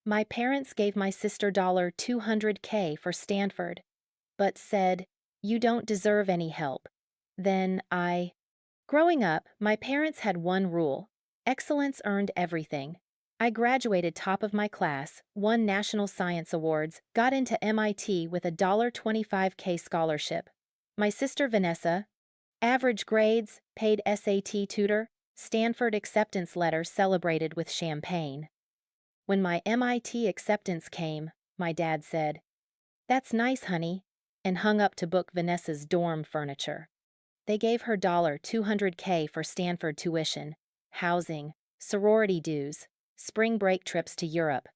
My parents gave my sister $200K for Stanford, but said, "You don't deserve any help." Then I. Growing up, my parents had one rule: excellence earned everything. I graduated top of my class, won national science awards, got into MIT with a $25K scholarship. My sister Vanessa, average grades, paid SAT tutor, Stanford acceptance letter celebrated with champagne. When my MIT acceptance came, my dad said, "That's nice, honey," and hung up to book Vanessa's dorm furniture. They gave her $200K for Stanford tuition, housing, sorority dues, spring break trips to Europe.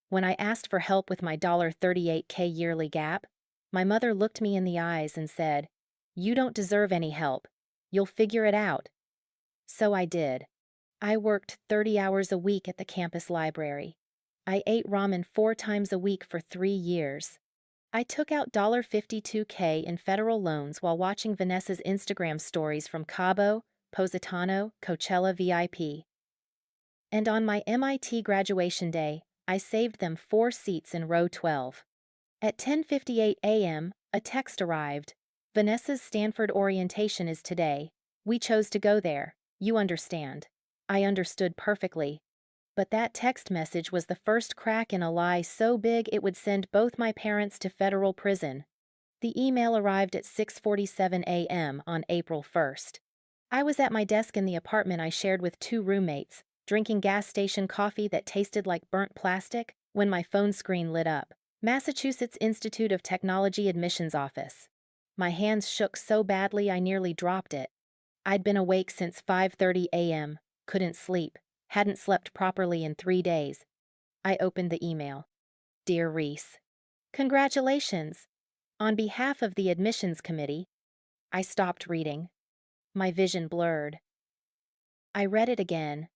When I asked for help with my $38K yearly gap, my mother looked me in the eyes and said, "You don't deserve any help. You'll figure it out." So I did. I worked 30 hours a week at the campus library. I ate ramen 4 times a week for 3 years. I took out $52K in federal loans while watching Vanessa's Instagram stories from Cabo, Positano, Coachella VIP. And on my MIT graduation day, I saved them 4 seats in row 12. At 10:58 a.m., a text arrived. "Vanessa's Stanford orientation is today. We chose to go there. You understand." I understood perfectly. But that text message was the first crack in a lie so big it would send both my parents to federal prison. The email arrived at 6:47 a.m. on April 1st. I was at my desk in the apartment I shared with 2 roommates, drinking gas station coffee that tasted like burnt plastic, when my phone screen lit up. Massachusetts Institute of Technology admissions office. My hands shook so badly I nearly dropped it. I'd been awake since 5:30 a.m., couldn't sleep, hadn't slept properly in 3 days. I opened the email. "Dear Reese, congratulations. On behalf of the admissions committee." I stopped reading. My vision blurred. I read it again.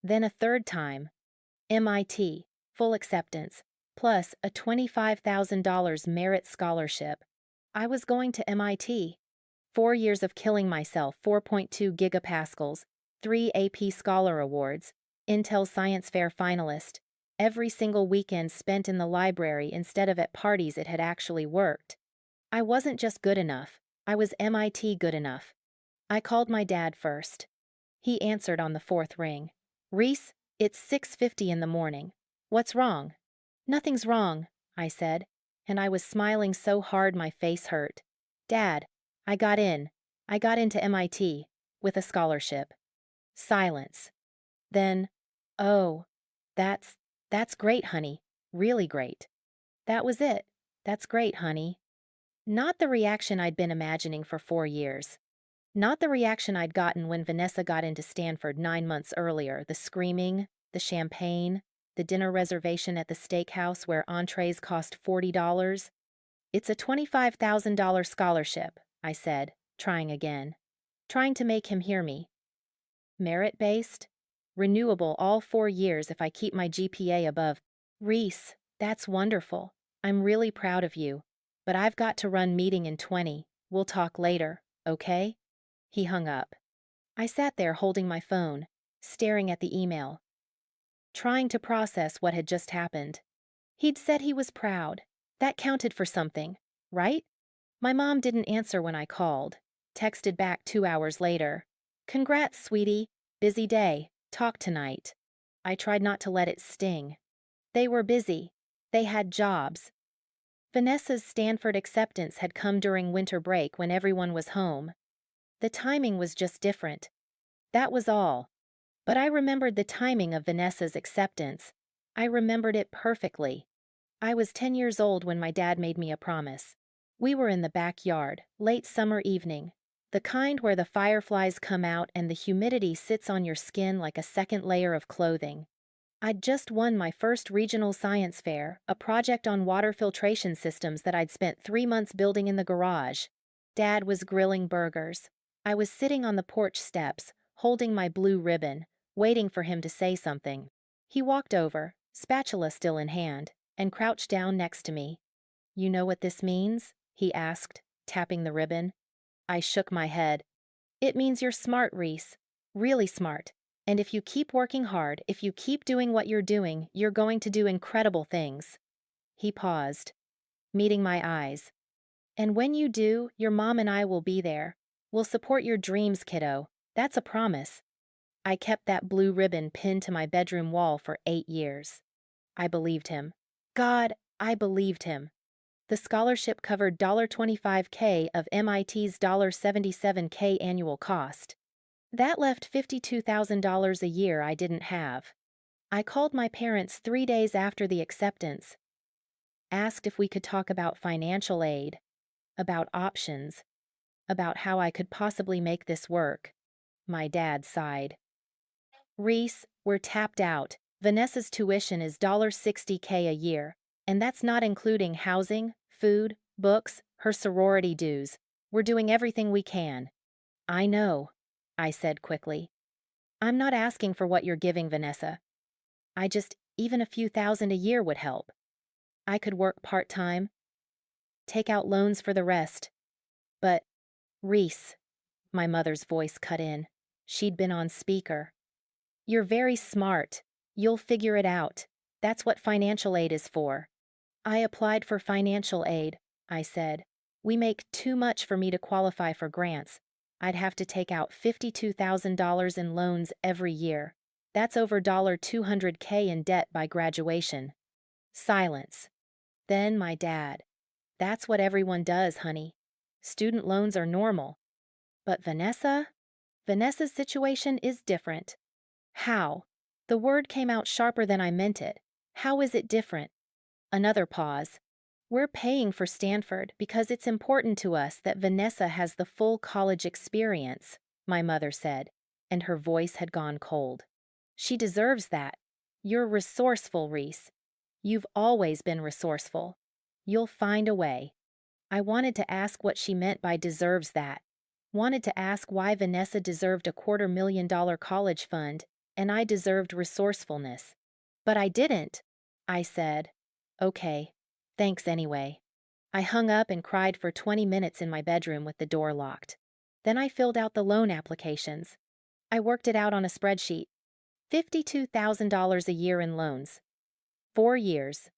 Then a third time. MIT, full acceptance, plus a $25,000 merit scholarship. I was going to MIT. 4 years of killing myself, 4.2 gigapascals, 3 AP Scholar Awards, Intel Science Fair finalist, every single weekend spent in the library instead of at parties. It had actually worked. I wasn't just good enough, I was MIT good enough. I called my dad first. He answered on the fourth ring. "Reese, it's 6:50 in the morning. What's wrong?" "Nothing's wrong," I said, and I was smiling so hard my face hurt. "Dad, I got in. I got into MIT, with a scholarship." Silence. Then, "Oh, that's great, honey. Really great." That was it. "That's great, honey." Not the reaction I'd been imagining for 4 years. Not the reaction I'd gotten when Vanessa got into Stanford 9 months earlier, the screaming, the champagne, the dinner reservation at the steakhouse where entrees cost $40. "It's a $25,000 scholarship," I said, trying again. Trying to make him hear me. "Merit-based? Renewable all 4 years if I keep my GPA above." "Reese, that's wonderful. I'm really proud of you. But I've got to run meeting in 20. We'll talk later, okay?" He hung up. I sat there holding my phone, staring at the email, trying to process what had just happened. He'd said he was proud. That counted for something, right? My mom didn't answer when I called. Texted back 2 hours later. "Congrats, sweetie. Busy day. Talk tonight." I tried not to let it sting. They were busy. They had jobs. Vanessa's Stanford acceptance had come during winter break when everyone was home. The timing was just different. That was all. But I remembered the timing of Vanessa's acceptance. I remembered it perfectly. I was 10 years old when my dad made me a promise. We were in the backyard, late summer evening, the kind where the fireflies come out and the humidity sits on your skin like a second layer of clothing. I'd just won my first regional science fair, a project on water filtration systems that I'd spent 3 months building in the garage. Dad was grilling burgers. I was sitting on the porch steps, holding my blue ribbon, waiting for him to say something. He walked over, spatula still in hand, and crouched down next to me. "You know what this means?" he asked, tapping the ribbon. I shook my head. "It means you're smart, Reese. Really smart. And if you keep working hard, if you keep doing what you're doing, you're going to do incredible things. He paused, meeting my eyes. And when you do, your mom and I will be there. We'll support your dreams, kiddo. That's a promise. I kept that blue ribbon pinned to my bedroom wall for 8 years. I believed him. God, I believed him. The scholarship covered $25K of MIT's $77K annual cost. That left $52,000 a year I didn't have. I called my parents 3 days after the acceptance, asked if we could talk about financial aid, about options, about how I could possibly make this work. My dad sighed. Reese, we're tapped out. Vanessa's tuition is $60K a year, and that's not including housing, food, books, her sorority dues. We're doing everything we can. I know, I said quickly. I'm not asking for what you're giving, Vanessa. Even a few thousand a year would help. I could work part-time, take out loans for the rest. But, Reese, my mother's voice cut in. She'd been on speaker. You're very smart. You'll figure it out. That's what financial aid is for. I applied for financial aid, I said. We make too much for me to qualify for grants. I'd have to take out $52,000 in loans every year. That's over $200K in debt by graduation. Silence. Then my dad. That's what everyone does, honey. Student loans are normal. But Vanessa's situation is different. How? The word came out sharper than I meant it. How is it different? Another pause. We're paying for Stanford because it's important to us that Vanessa has the full college experience, my mother said, and her voice had gone cold. She deserves that. You're resourceful, Reese. You've always been resourceful. You'll find a way. I wanted to ask what she meant by deserves that. Wanted to ask why Vanessa deserved a $250,000 college fund and I deserved resourcefulness. But I didn't. I said, okay, thanks anyway. I hung up and cried for 20 minutes in my bedroom with the door locked. Then I filled out the loan applications. I worked it out on a spreadsheet. $52,000 a year in loans. 4 years.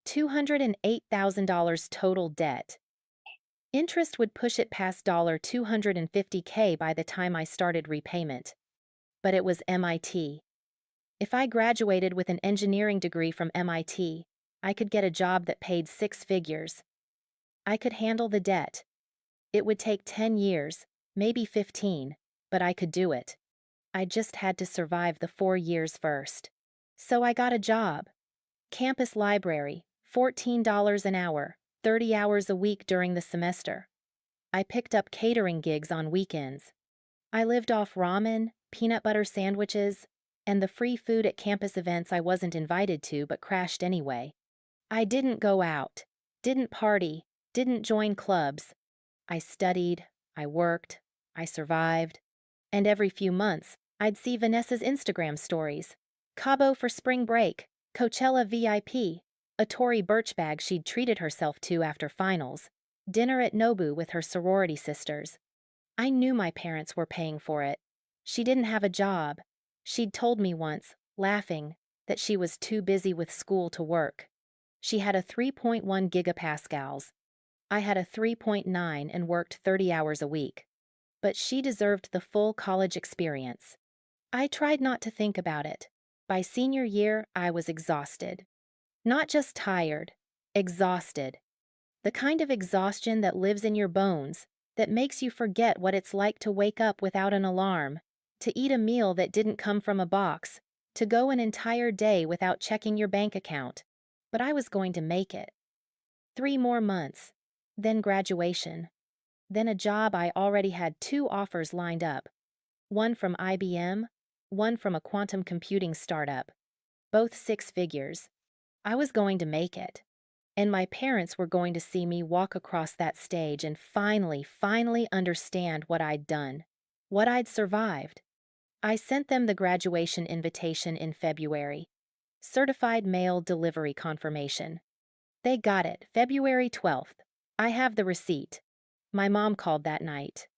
$208,000 total debt. Interest would push it past $250K by the time I started repayment. But it was MIT. If I graduated with an engineering degree from MIT, I could get a job that paid 6 figures. I could handle the debt. It would take 10 years, maybe 15, but I could do it. I just had to survive the 4 years first. So I got a job. Campus library, $14 an hour, 30 hours a week during the semester. I picked up catering gigs on weekends. I lived off ramen, peanut butter sandwiches, and the free food at campus events I wasn't invited to but crashed anyway. I didn't go out, didn't party, didn't join clubs. I studied, I worked, I survived. And every few months, I'd see Vanessa's Instagram stories. Cabo for spring break, Coachella VIP, a Tory Burch bag she'd treated herself to after finals, dinner at Nobu with her sorority sisters. I knew my parents were paying for it. She didn't have a job. She'd told me once, laughing, that she was too busy with school to work. She had a 3.1 gigapascals. I had a 3.9 and worked 30 hours a week. But she deserved the full college experience. I tried not to think about it. By senior year, I was exhausted. Not just tired, exhausted. The kind of exhaustion that lives in your bones, that makes you forget what it's like to wake up without an alarm, to eat a meal that didn't come from a box, to go an entire day without checking your bank account. But I was going to make it. 3 more months, then graduation, then a job I already had 2 offers lined up. One from IBM, one from a quantum computing startup. Both 6 figures. I was going to make it. And my parents were going to see me walk across that stage and finally understand what I'd done, what I'd survived. I sent them the graduation invitation in February. Certified mail delivery confirmation. They got it, February 12th. I have the receipt. My mom called that night.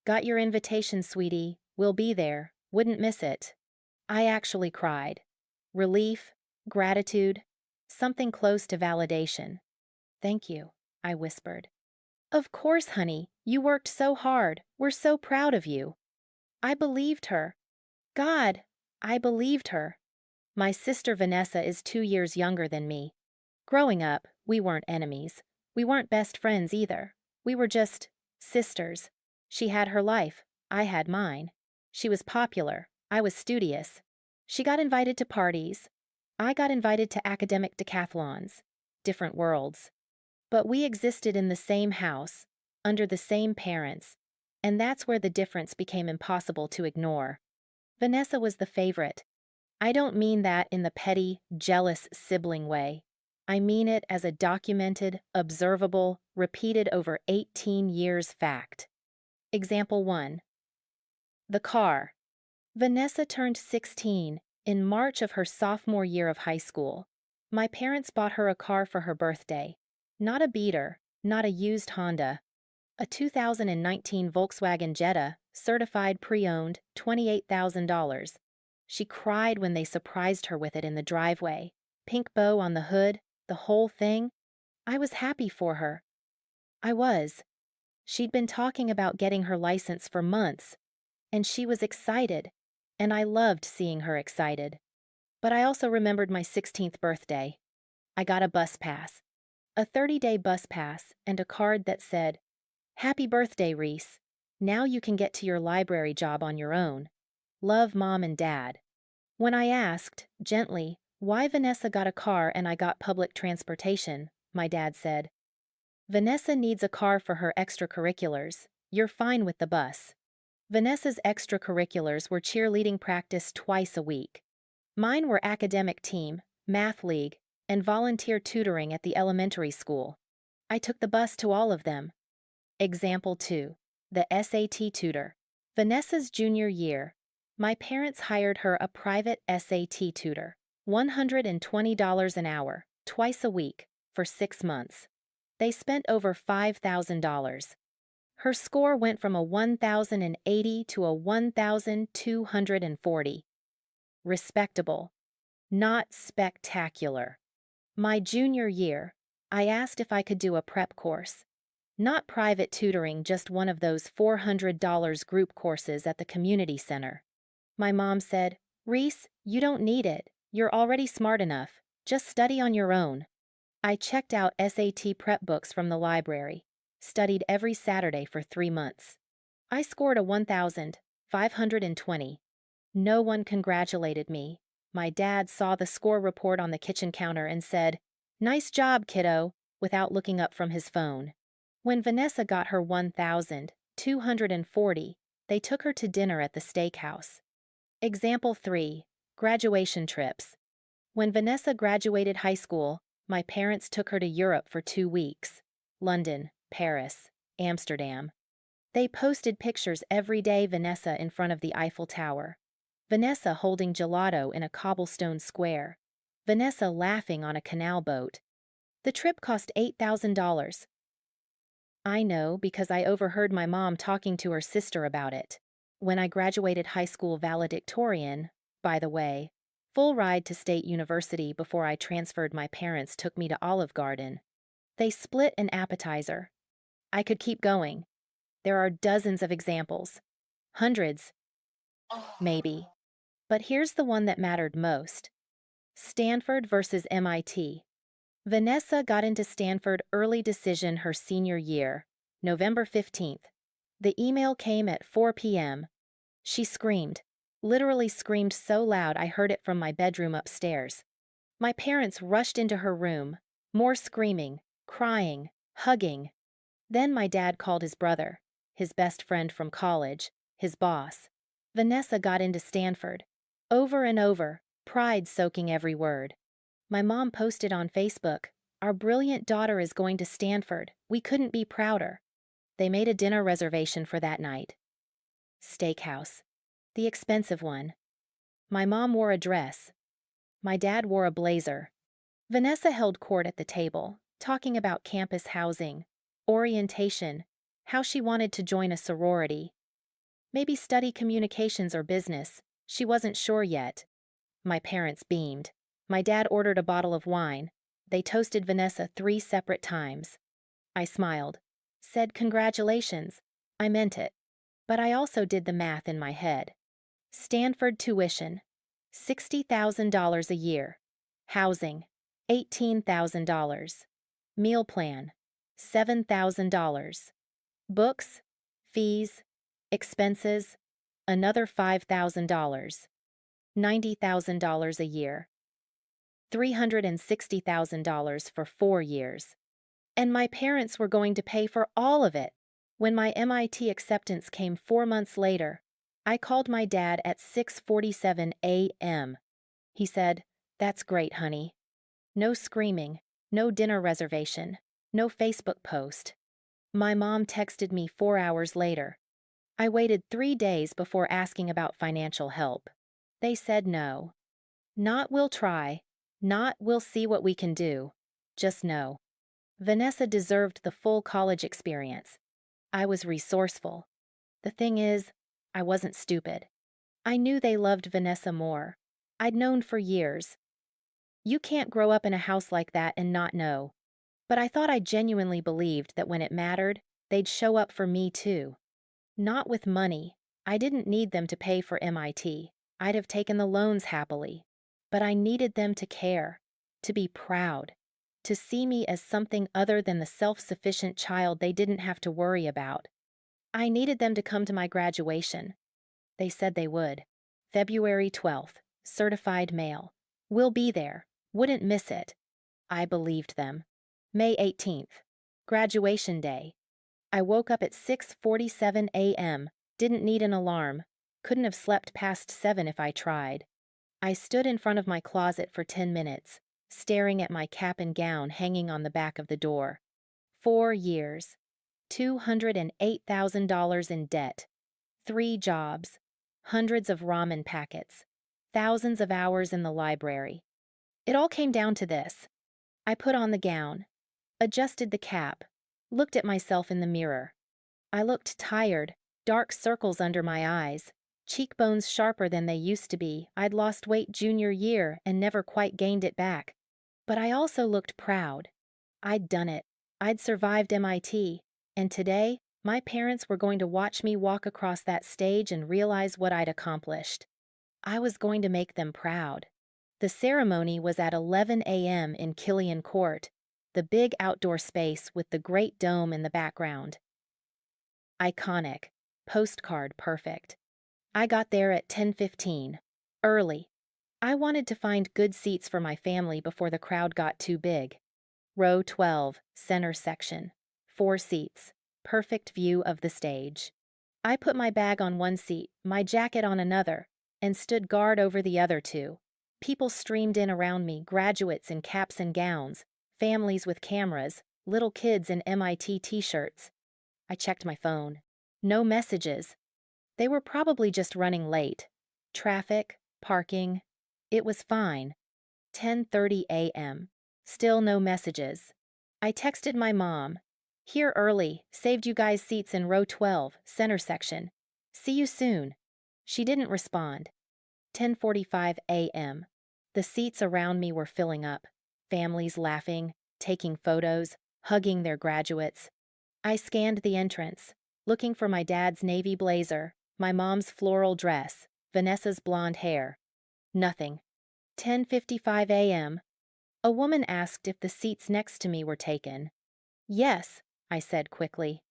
Got your invitation, sweetie. We'll be there. Wouldn't miss it. I actually cried. Relief, gratitude, something close to validation. Thank you, I whispered. Of course, honey. You worked so hard. We're so proud of you. I believed her. God, I believed her. My sister Vanessa is 2 years younger than me. Growing up, we weren't enemies. We weren't best friends either. We were just sisters. She had her life. I had mine. She was popular. I was studious. She got invited to parties. I got invited to academic decathlons. Different worlds. But we existed in the same house, under the same parents, and that's where the difference became impossible to ignore. Vanessa was the favorite. I don't mean that in the petty, jealous sibling way. I mean it as a documented, observable, repeated over 18 years fact. Example 1. The car. Vanessa turned 16 in March of her sophomore year of high school. My parents bought her a car for her birthday. Not a beater, not a used Honda. A 2019 Volkswagen Jetta, certified pre-owned, $28,000. She cried when they surprised her with it in the driveway. Pink bow on the hood, the whole thing. I was happy for her. I was. She'd been talking about getting her license for months, and she was excited, and I loved seeing her excited. But I also remembered my 16th birthday. I got a bus pass. A 30-day bus pass and a card that said, "Happy birthday, Reese. Now you can get to your library job on your own. Love, Mom and Dad." When I asked, gently, why Vanessa got a car and I got public transportation, my dad said, "Vanessa needs a car for her extracurriculars. You're fine with the bus." Vanessa's extracurriculars were cheerleading practice twice a week. Mine were academic team, math league, and volunteer tutoring at the elementary school. I took the bus to all of them. Example 2. The SAT tutor. Vanessa's junior year. My parents hired her a private SAT tutor, $120 an hour, twice a week, for 6 months. They spent over $5,000. Her score went from a 1,080 to a 1,240. Respectable. Not spectacular. My junior year, I asked if I could do a prep course. Not private tutoring, just one of those $400 group courses at the community center. My mom said, "Reese, you don't need it. You're already smart enough. Just study on your own." I checked out SAT prep books from the library, studied every Saturday for 3 months. I scored a 1,520. No one congratulated me. My dad saw the score report on the kitchen counter and said, "Nice job, kiddo," without looking up from his phone. When Vanessa got her 1,240, they took her to dinner at the steakhouse. Example 3. Graduation trips. When Vanessa graduated high school, my parents took her to Europe for 2 weeks. London, Paris, Amsterdam. They posted pictures every day, Vanessa in front of the Eiffel Tower. Vanessa holding gelato in a cobblestone square. Vanessa laughing on a canal boat. The trip cost $8,000. I know because I overheard my mom talking to her sister about it. When I graduated high school valedictorian, by the way, full ride to State University before I transferred, my parents took me to Olive Garden. They split an appetizer. I could keep going. There are dozens of examples. Hundreds, maybe. But here's the one that mattered most. Stanford versus MIT. Vanessa got into Stanford early decision her senior year, November 15th. The email came at 4 p.m. She screamed, literally screamed so loud I heard it from my bedroom upstairs. My parents rushed into her room, more screaming, crying, hugging. Then my dad called his brother, his best friend from college, his boss. Vanessa got into Stanford. Over and over, pride soaking every word. My mom posted on Facebook, "Our brilliant daughter is going to Stanford. We couldn't be prouder." They made a dinner reservation for that night. Steakhouse. The expensive one. My mom wore a dress. My dad wore a blazer. Vanessa held court at the table, talking about campus housing, orientation, how she wanted to join a sorority. Maybe study communications or business. She wasn't sure yet. My parents beamed. My dad ordered a bottle of wine. They toasted Vanessa 3 separate times. I smiled. Said congratulations. I meant it. But I also did the math in my head. Stanford tuition, $60,000 a year. Housing, $18,000. Meal plan, $7,000. Books, fees, expenses, another $5,000. $90,000 a year. $360,000 for 4 years. And my parents were going to pay for all of it. When my MIT acceptance came 4 months later, I called my dad at 6:47 a.m. He said, "That's great, honey." No screaming, no dinner reservation, no Facebook post. My mom texted me 4 hours later. I waited 3 days before asking about financial help. They said no. Not "we'll try," not "we'll see what we can do." Just no. Vanessa deserved the full college experience. I was resourceful. The thing is, I wasn't stupid. I knew they loved Vanessa more. I'd known for years. You can't grow up in a house like that and not know. But I thought I genuinely believed that when it mattered, they'd show up for me too. Not with money. I didn't need them to pay for MIT. I'd have taken the loans happily. But I needed them to care, to be proud, to see me as something other than the self-sufficient child they didn't have to worry about. I needed them to come to my graduation. They said they would. February 12th, certified mail. We'll be there. Wouldn't miss it. I believed them. May 18th, graduation day. I woke up at 6:47 a.m., didn't need an alarm, couldn't have slept past 7 if I tried. I stood in front of my closet for 10 minutes, staring at my cap and gown hanging on the back of the door. 4 years. $208,000 in debt. 3 jobs. Hundreds of ramen packets. Thousands of hours in the library. It all came down to this. I put on the gown, adjusted the cap, looked at myself in the mirror. I looked tired, dark circles under my eyes, cheekbones sharper than they used to be. I'd lost weight junior year and never quite gained it back. But I also looked proud. I'd done it. I'd survived MIT. And today, my parents were going to watch me walk across that stage and realize what I'd accomplished. I was going to make them proud. The ceremony was at 11 a.m. in Killian Court, the big outdoor space with the great dome in the background. Iconic. Postcard perfect. I got there at 10:15. Early. I wanted to find good seats for my family before the crowd got too big. Row 12, center section. 4 seats. Perfect view of the stage. I put my bag on one seat, my jacket on another, and stood guard over the other 2. People streamed in around me, graduates in caps and gowns, families with cameras, little kids in MIT t-shirts. I checked my phone. No messages. They were probably just running late. Traffic, parking. It was fine. 10:30 a.m. Still no messages. I texted my mom. "Here early, saved you guys seats in row 12, center section. See you soon." She didn't respond. 10:45 a.m. The seats around me were filling up. Families laughing, taking photos, hugging their graduates. I scanned the entrance, looking for my dad's navy blazer, my mom's floral dress, Vanessa's blonde hair. Nothing. 10:55 a.m. A woman asked if the seats next to me were taken. "Yes," I said quickly.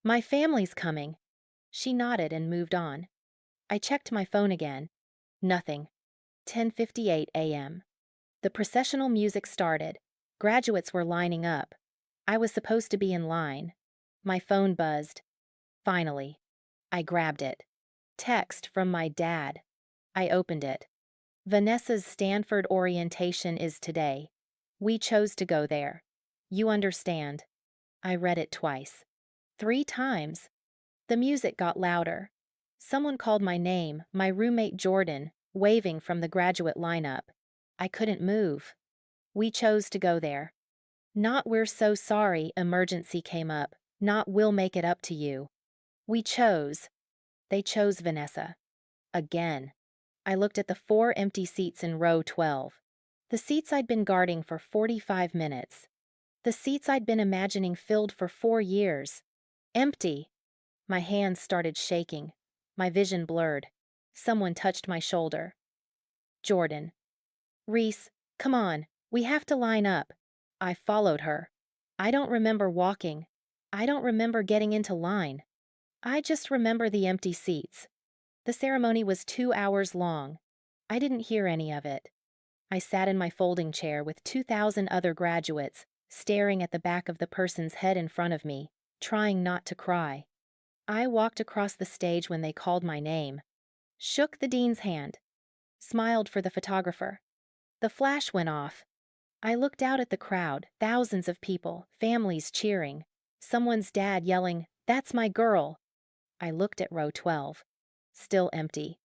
"My family's coming." She nodded and moved on. I checked my phone again. Nothing. 10:58 a.m. The processional music started. Graduates were lining up. I was supposed to be in line. My phone buzzed. Finally. I grabbed it. Text from my dad. I opened it. "Vanessa's Stanford orientation is today. We chose to go there. You understand." I read it twice. 3 times. The music got louder. Someone called my name, my roommate Jordan, waving from the graduate lineup. I couldn't move. We chose to go there. Not "we're so sorry" emergency came up, not "we'll make it up to you." We chose. They chose Vanessa. Again. I looked at the 4 empty seats in row 12. The seats I'd been guarding for 45 minutes. The seats I'd been imagining filled for 4 years. Empty. My hands started shaking. My vision blurred. Someone touched my shoulder. Jordan. Reese, come on, we have to line up. I followed her. I don't remember walking. I don't remember getting into line. I just remember the empty seats. The ceremony was 2 hours long. I didn't hear any of it. I sat in my folding chair with 2,000 other graduates, staring at the back of the person's head in front of me, trying not to cry. I walked across the stage when they called my name, shook the dean's hand, smiled for the photographer. The flash went off. I looked out at the crowd, thousands of people, families cheering, someone's dad yelling, "That's my girl." I looked at row 12. Still empty.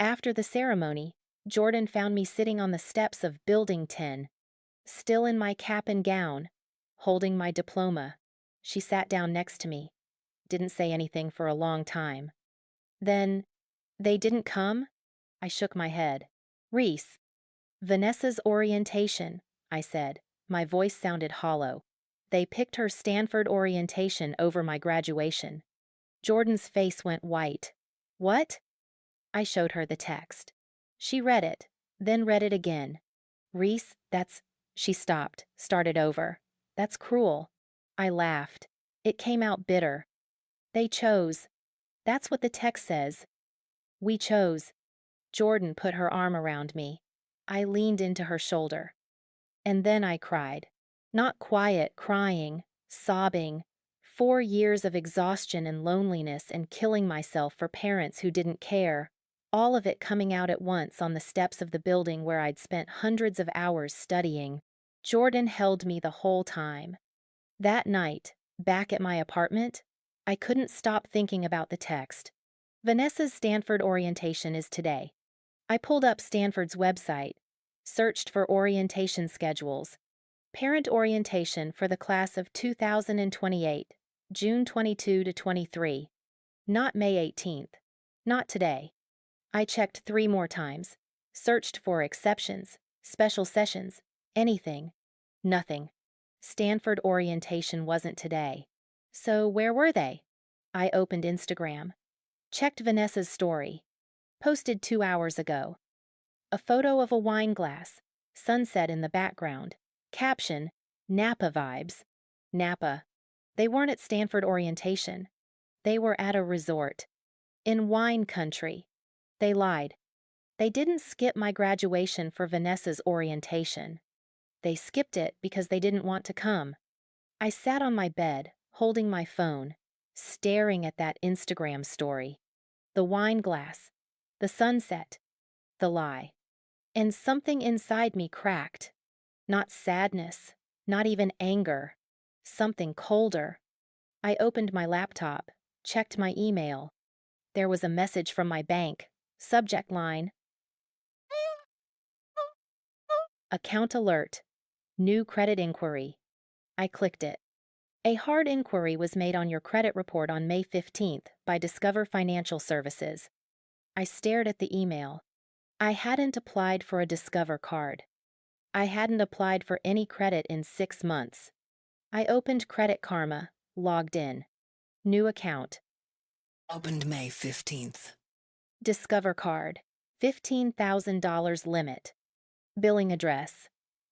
After the ceremony, Jordan found me sitting on the steps of Building 10, still in my cap and gown, holding my diploma. She sat down next to me. Didn't say anything for a long time. Then, "They didn't come?" I shook my head. "Reese." "Vanessa's orientation," I said. My voice sounded hollow. "They picked her Stanford orientation over my graduation." Jordan's face went white. "What?" I showed her the text. She read it, then read it again. "Reese, that's—" She stopped, started over. "That's cruel." I laughed. It came out bitter. "They chose. That's what the text says. We chose." Jordan put her arm around me. I leaned into her shoulder. And then I cried. Not quiet crying, sobbing. 4 years of exhaustion and loneliness and killing myself for parents who didn't care. All of it coming out at once on the steps of the building where I'd spent hundreds of hours studying. Jordan held me the whole time. That night, back at my apartment, I couldn't stop thinking about the text. Vanessa's Stanford orientation is today. I pulled up Stanford's website, searched for orientation schedules. Parent orientation for the class of 2028, June 22 to 23. Not May 18th. Not today. I checked 3 more times. Searched for exceptions, special sessions, anything. Nothing. Stanford orientation wasn't today. So where were they? I opened Instagram. Checked Vanessa's story. Posted 2 hours ago. A photo of a wine glass, sunset in the background. Caption, Napa vibes. Napa. They weren't at Stanford orientation. They were at a resort. In wine country. They lied. They didn't skip my graduation for Vanessa's orientation. They skipped it because they didn't want to come. I sat on my bed, holding my phone, staring at that Instagram story. The wine glass. The sunset. The lie. And something inside me cracked. Not sadness, not even anger. Something colder. I opened my laptop, checked my email. There was a message from my bank. Subject line. Account alert. New credit inquiry. I clicked it. A hard inquiry was made on your credit report on May 15th by Discover Financial Services. I stared at the email. I hadn't applied for a Discover card. I hadn't applied for any credit in 6 months. I opened Credit Karma, logged in. New account. Opened May 15th. Discover card. $15,000 limit. Billing address.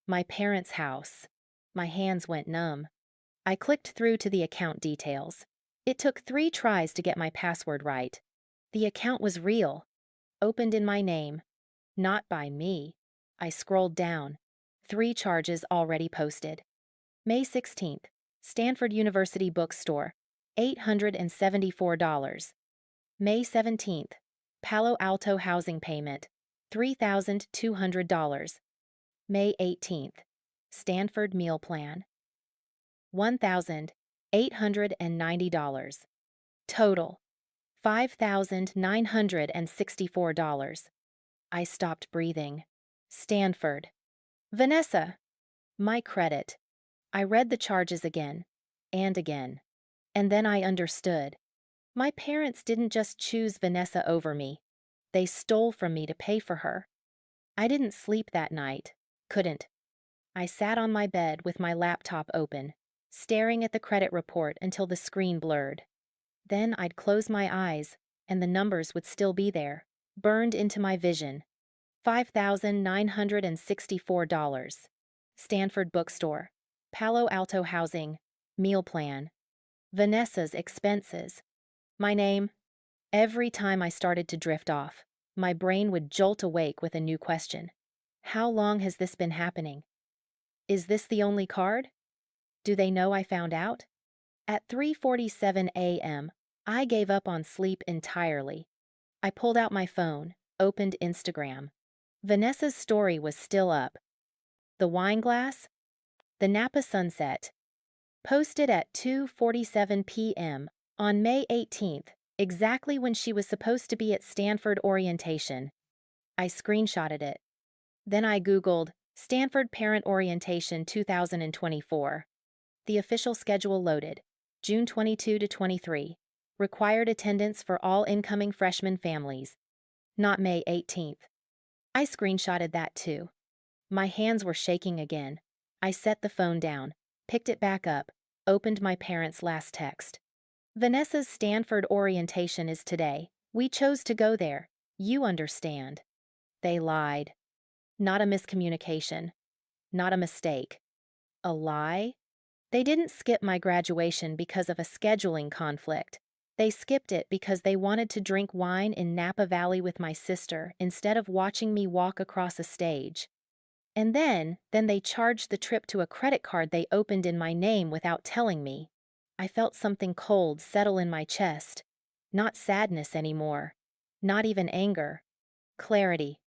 My parents' house. My hands went numb. I clicked through to the account details. It took 3 tries to get my password right. The account was real. Opened in my name. Not by me. I scrolled down. 3 charges already posted. May 16th. Stanford University Bookstore. $874. May 17th. Palo Alto housing payment. $3,200. May 18th. Stanford meal plan. $1,890. Total. $5,964. I stopped breathing. Stanford. Vanessa. My credit. I read the charges again. And again. And then I understood. My parents didn't just choose Vanessa over me. They stole from me to pay for her. I didn't sleep that night. Couldn't. I sat on my bed with my laptop open, staring at the credit report until the screen blurred. Then I'd close my eyes, and the numbers would still be there, burned into my vision. $5,964. Stanford Bookstore. Palo Alto Housing. Meal plan. Vanessa's expenses. My name. Every time I started to drift off, my brain would jolt awake with a new question. How long has this been happening? Is this the only card? Do they know I found out? At 3:47 a.m., I gave up on sleep entirely. I pulled out my phone, opened Instagram. Vanessa's story was still up. The wine glass? The Napa sunset. Posted at 2:47 p.m. on May 18th, exactly when she was supposed to be at Stanford orientation. I screenshotted it. Then I Googled Stanford Parent Orientation 2024. The official schedule loaded. June 22 to 23. Required attendance for all incoming freshman families. Not May 18th. I screenshotted that too. My hands were shaking again. I set the phone down, picked it back up, opened my parents' last text. Vanessa's Stanford orientation is today. We chose to go there. You understand. They lied. Not a miscommunication. Not a mistake. A lie? They didn't skip my graduation because of a scheduling conflict. They skipped it because they wanted to drink wine in Napa Valley with my sister instead of watching me walk across a stage. And then they charged the trip to a credit card they opened in my name without telling me. I felt something cold settle in my chest. Not sadness anymore. Not even anger. Clarity.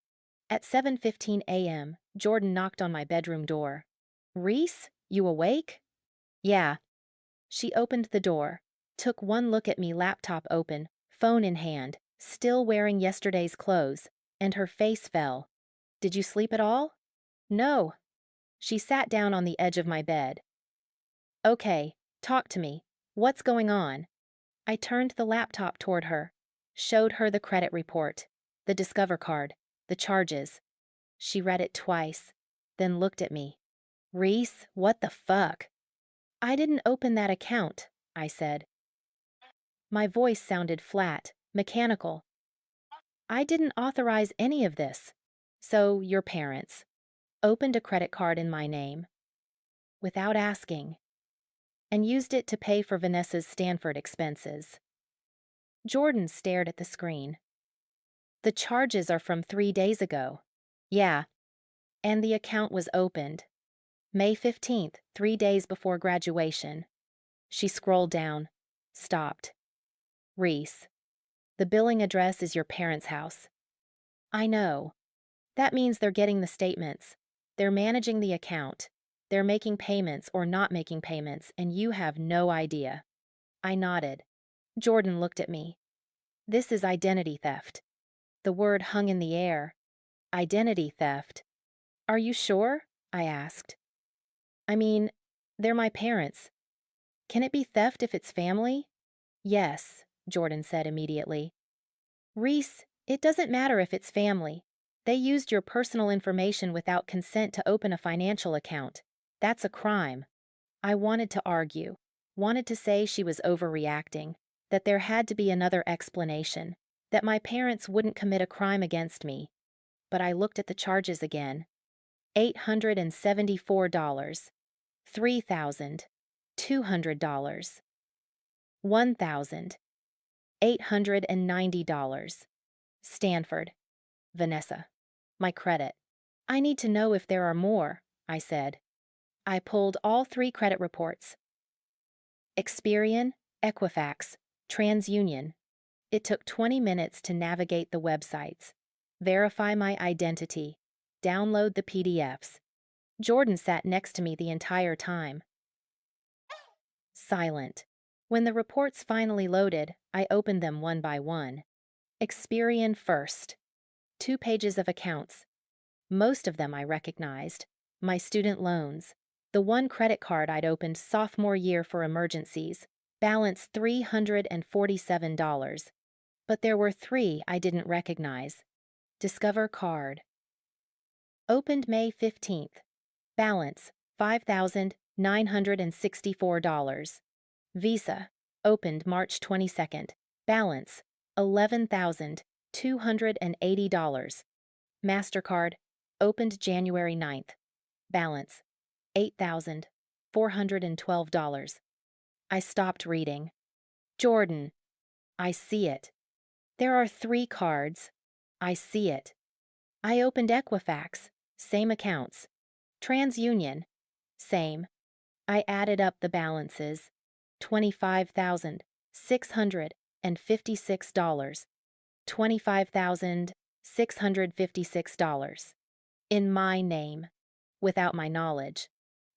At 7:15 a.m., Jordan knocked on my bedroom door. Reese, you awake? Yeah. She opened the door, took one look at me, laptop open, phone in hand, still wearing yesterday's clothes, and her face fell. Did you sleep at all? No. She sat down on the edge of my bed. Okay, talk to me. What's going on? I turned the laptop toward her, showed her the credit report, the Discover card, the charges. She read it twice, then looked at me. Reese, what the fuck? I didn't open that account, I said. My voice sounded flat, mechanical. I didn't authorize any of this. So, your parents opened a credit card in my name, without asking, and used it to pay for Vanessa's Stanford expenses. Jordan stared at the screen. The charges are from 3 days ago. Yeah, and the account was opened. May 15th, 3 days before graduation. She scrolled down, stopped. Reese, the billing address is your parents' house. I know. That means they're getting the statements. They're managing the account. They're making payments or not making payments, and you have no idea. I nodded. Jordan looked at me. This is identity theft. The word hung in the air. Identity theft. Are you sure? I asked. I mean, they're my parents. Can it be theft if it's family? Yes, Jordan said immediately. Reese, it doesn't matter if it's family. They used your personal information without consent to open a financial account. That's a crime. I wanted to argue, wanted to say she was overreacting, that there had to be another explanation, that my parents wouldn't commit a crime against me. But I looked at the charges again. $874, $3,200, $1,890. Stanford. Vanessa. My credit. I need to know if there are more, I said. I pulled all 3 credit reports. Experian, Equifax, TransUnion. It took 20 minutes to navigate the websites, verify my identity, download the PDFs. Jordan sat next to me the entire time. Silent. When the reports finally loaded, I opened them one by one. Experian first. 2 pages of accounts. Most of them I recognized. My student loans. The one credit card I'd opened sophomore year for emergencies. Balance $347. But there were three I didn't recognize. Discover card. Opened May 15th. Balance $5,964. Visa. Opened March 22nd. Balance $11,280. MasterCard. Opened January 9th. Balance $8,412. I stopped reading. Jordan. I see it. There are three cards. I see it. I opened Equifax. Same accounts. TransUnion. Same. I added up the balances. $25,656. $25,656. In my name. Without my knowledge.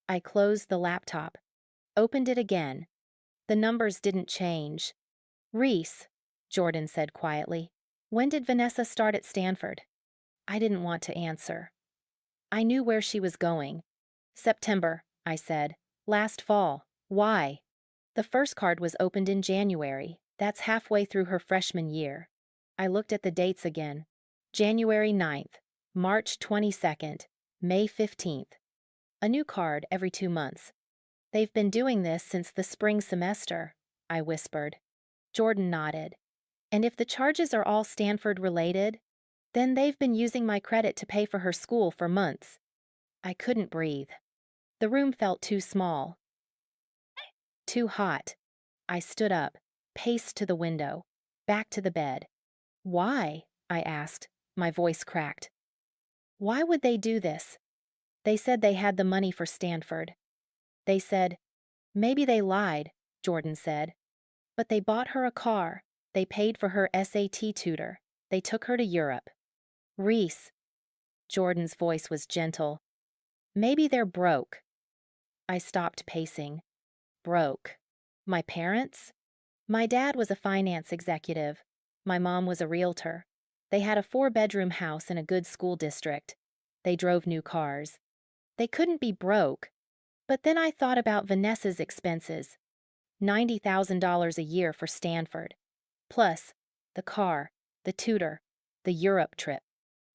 I closed the laptop. Opened it again. The numbers didn't change. Reese, Jordan said quietly. When did Vanessa start at Stanford? I didn't want to answer. I knew where she was going. September, I said. Last fall. Why? The first card was opened in January. That's halfway through her freshman year. I looked at the dates again. January 9th, March 22nd, May 15th. A new card every 2 months. They've been doing this since the spring semester, I whispered. Jordan nodded. And if the charges are all Stanford related, then they've been using my credit to pay for her school for months. I couldn't breathe. The room felt too small. Too hot. I stood up, paced to the window, back to the bed. Why? I asked, my voice cracked. Why would they do this? They said they had the money for Stanford. They said, maybe they lied, Jordan said. But they bought her a car. They paid for her SAT tutor. They took her to Europe. Reese. Jordan's voice was gentle. Maybe they're broke. I stopped pacing. Broke. My parents? My dad was a finance executive. My mom was a realtor. They had a 4-bedroom house in a good school district. They drove new cars. They couldn't be broke. But then I thought about Vanessa's expenses. $90,000 a year for Stanford. Plus, the car, the tutor, the Europe trip.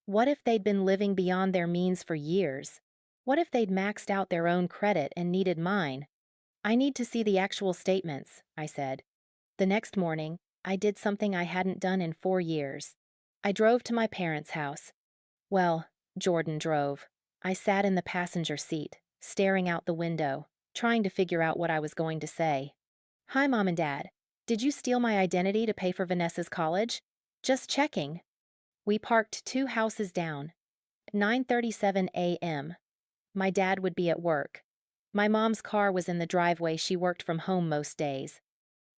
What if they'd been living beyond their means for years? What if they'd maxed out their own credit and needed mine? I need to see the actual statements, I said. The next morning, I did something I hadn't done in 4 years. I drove to my parents' house. Well, Jordan drove. I sat in the passenger seat, staring out the window, trying to figure out what I was going to say. Hi, Mom and Dad. Did you steal my identity to pay for Vanessa's college? Just checking. We parked 2 houses down. 9:37 a.m. My dad would be at work. My mom's car was in the driveway. She worked from home most days.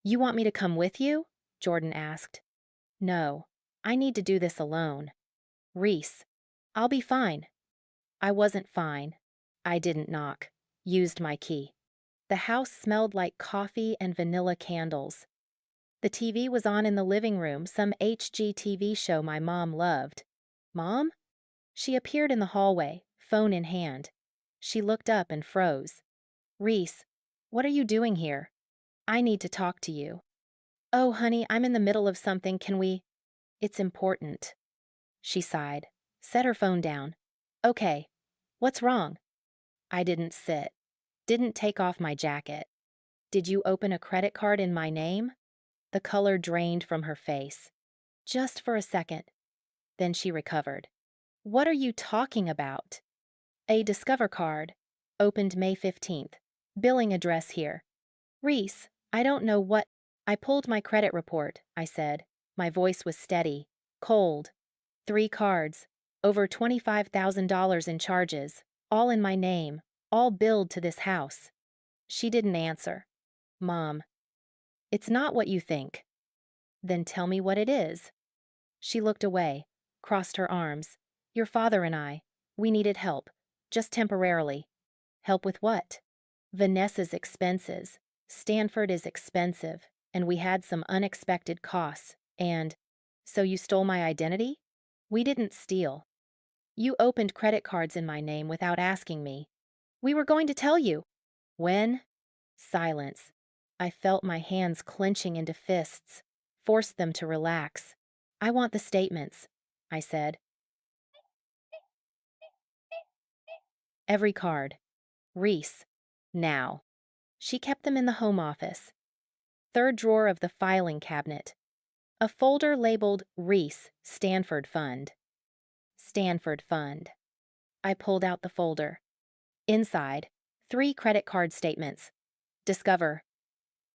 You want me to come with you? Jordan asked. No, I need to do this alone. Reese, I'll be fine. I wasn't fine. I didn't knock. Used my key. The house smelled like coffee and vanilla candles. The TV was on in the living room, some HGTV show my mom loved. Mom? She appeared in the hallway, phone in hand. She looked up and froze. Reese, what are you doing here? I need to talk to you. Oh, honey, I'm in the middle of something. Can we? It's important. She sighed, set her phone down. Okay, what's wrong? I didn't sit. Didn't take off my jacket. Did you open a credit card in my name? The color drained from her face. Just for a second. Then she recovered. What are you talking about? A Discover card. Opened May 15th. Billing address here. Reese, I don't know what. I pulled my credit report, I said. My voice was steady, cold. 3 cards. Over $25,000 in charges. All in my name. All billed to this house. She didn't answer. Mom. It's not what you think. Then tell me what it is. She looked away, crossed her arms. Your father and I, we needed help. Just temporarily. Help with what? Vanessa's expenses. Stanford is expensive, and we had some unexpected costs, and… So you stole my identity? We didn't steal. You opened credit cards in my name without asking me. We were going to tell you. When? Silence. I felt my hands clenching into fists, forced them to relax. I want the statements, I said. Every card. Reese. Now. She kept them in the home office. Third drawer of the filing cabinet. A folder labeled Reese Stanford Fund. Stanford Fund. I pulled out the folder. Inside, 3 credit card statements. Discover.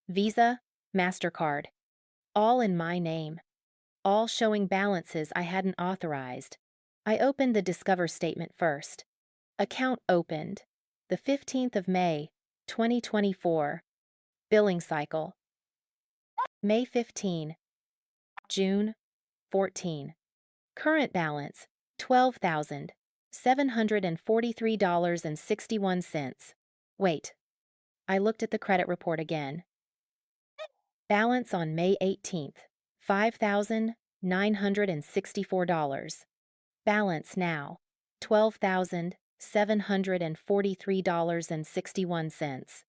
Visa, MasterCard. All in my name. All showing balances I hadn't authorized. I opened the Discover statement first. Account opened. The 15th of May, 2024. Billing cycle. May 15. June 14. Current balance, $12,743.61. Wait. I looked at the credit report again. Balance on May 18th, $5,964. Balance now, $12,743.61.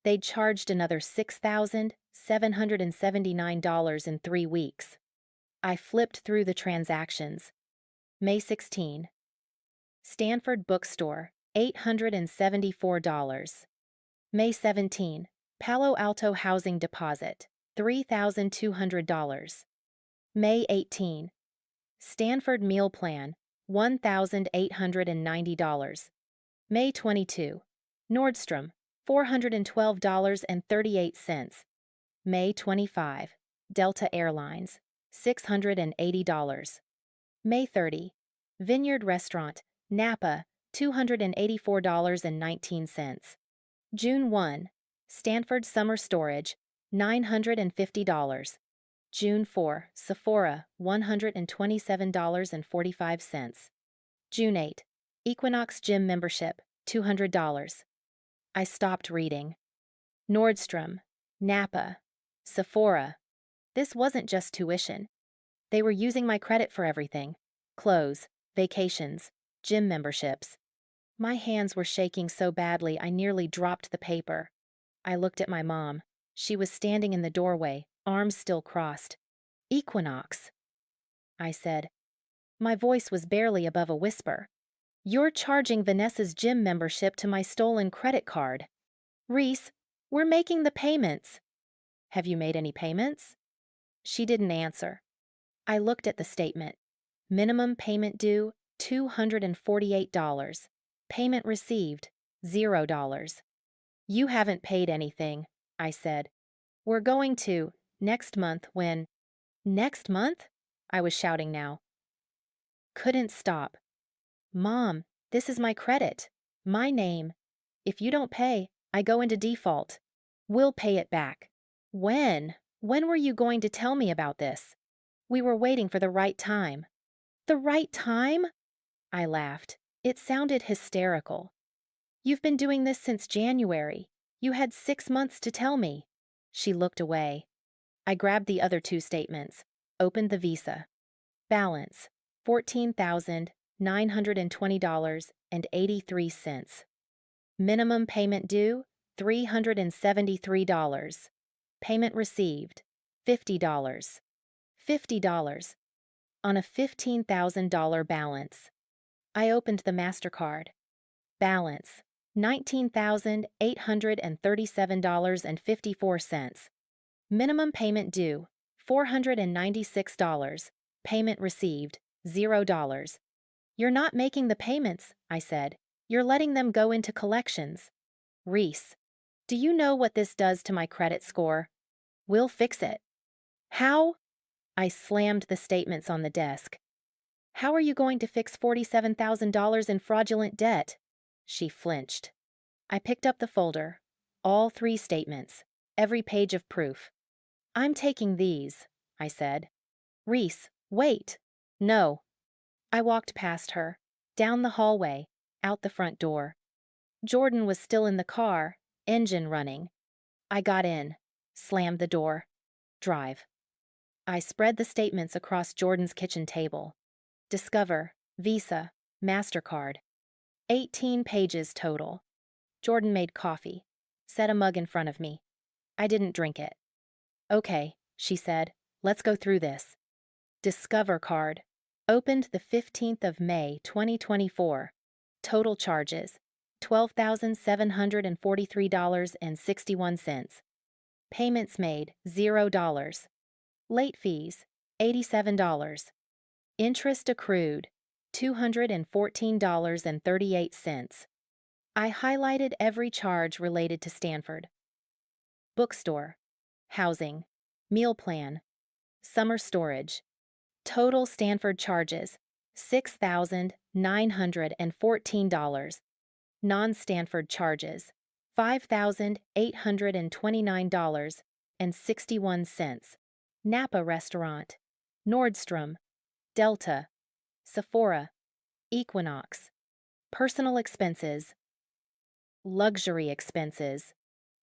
They'd charged another $6,779 in 3 weeks. I flipped through the transactions. May 16. Stanford Bookstore, $874. May 17. Palo Alto Housing Deposit, $3,200. May 18. Stanford Meal Plan, $1,890. May 22. Nordstrom, $412.38. May 25. Delta Airlines, $680. May 30. Vineyard Restaurant, Napa, $284.19. June 1. Stanford Summer Storage, $950. June 4. Sephora, $127.45. June 8. Equinox Gym Membership, $200. I stopped reading. Nordstrom, Napa, Sephora. This wasn't just tuition. They were using my credit for everything. Clothes, vacations, gym memberships. My hands were shaking so badly I nearly dropped the paper. I looked at my mom. She was standing in the doorway, arms still crossed. Equinox, I said. My voice was barely above a whisper. You're charging Vanessa's gym membership to my stolen credit card. Reese, we're making the payments. Have you made any payments? She didn't answer. I looked at the statement. Minimum payment due, $248. Payment received, $0. You haven't paid anything, I said. We're going to, next month when… Next month? I was shouting now. Couldn't stop. Mom, this is my credit. My name. If you don't pay, I go into default. We'll pay it back. When? When were you going to tell me about this? We were waiting for the right time. The right time? I laughed. It sounded hysterical. You've been doing this since January. You had 6 months to tell me. She looked away. I grabbed the other 2 statements, opened the Visa. Balance, $14,920.83. Minimum payment due, $373. Payment received, $50. $50. On a $15,000 balance. I opened the MasterCard. Balance, $19,837.54. Minimum payment due, $496. Payment received, $0. You're not making the payments, I said. You're letting them go into collections. Reese, do you know what this does to my credit score? We'll fix it. How? I slammed the statements on the desk. How are you going to fix $47,000 in fraudulent debt? She flinched. I picked up the folder. All 3 statements. Every page of proof. I'm taking these, I said. Reese, wait. No. I walked past her, down the hallway, out the front door. Jordan was still in the car, engine running. I got in, slammed the door. Drive. I spread the statements across Jordan's kitchen table. Discover, Visa, MasterCard. 18 pages total. Jordan made coffee, set a mug in front of me. I didn't drink it. Okay, she said. Let's go through this. Discover card. Opened the 15th of May, 2024. Total charges. $12,743.61. Payments made, $0. Late fees, $87. Interest accrued, $214.38. I highlighted every charge related to Stanford. Bookstore, housing, meal plan, summer storage. Total Stanford charges, $6,914. Non-Stanford charges, $5,829.61. Napa restaurant, Nordstrom, Delta, Sephora, Equinox. Personal expenses, luxury expenses.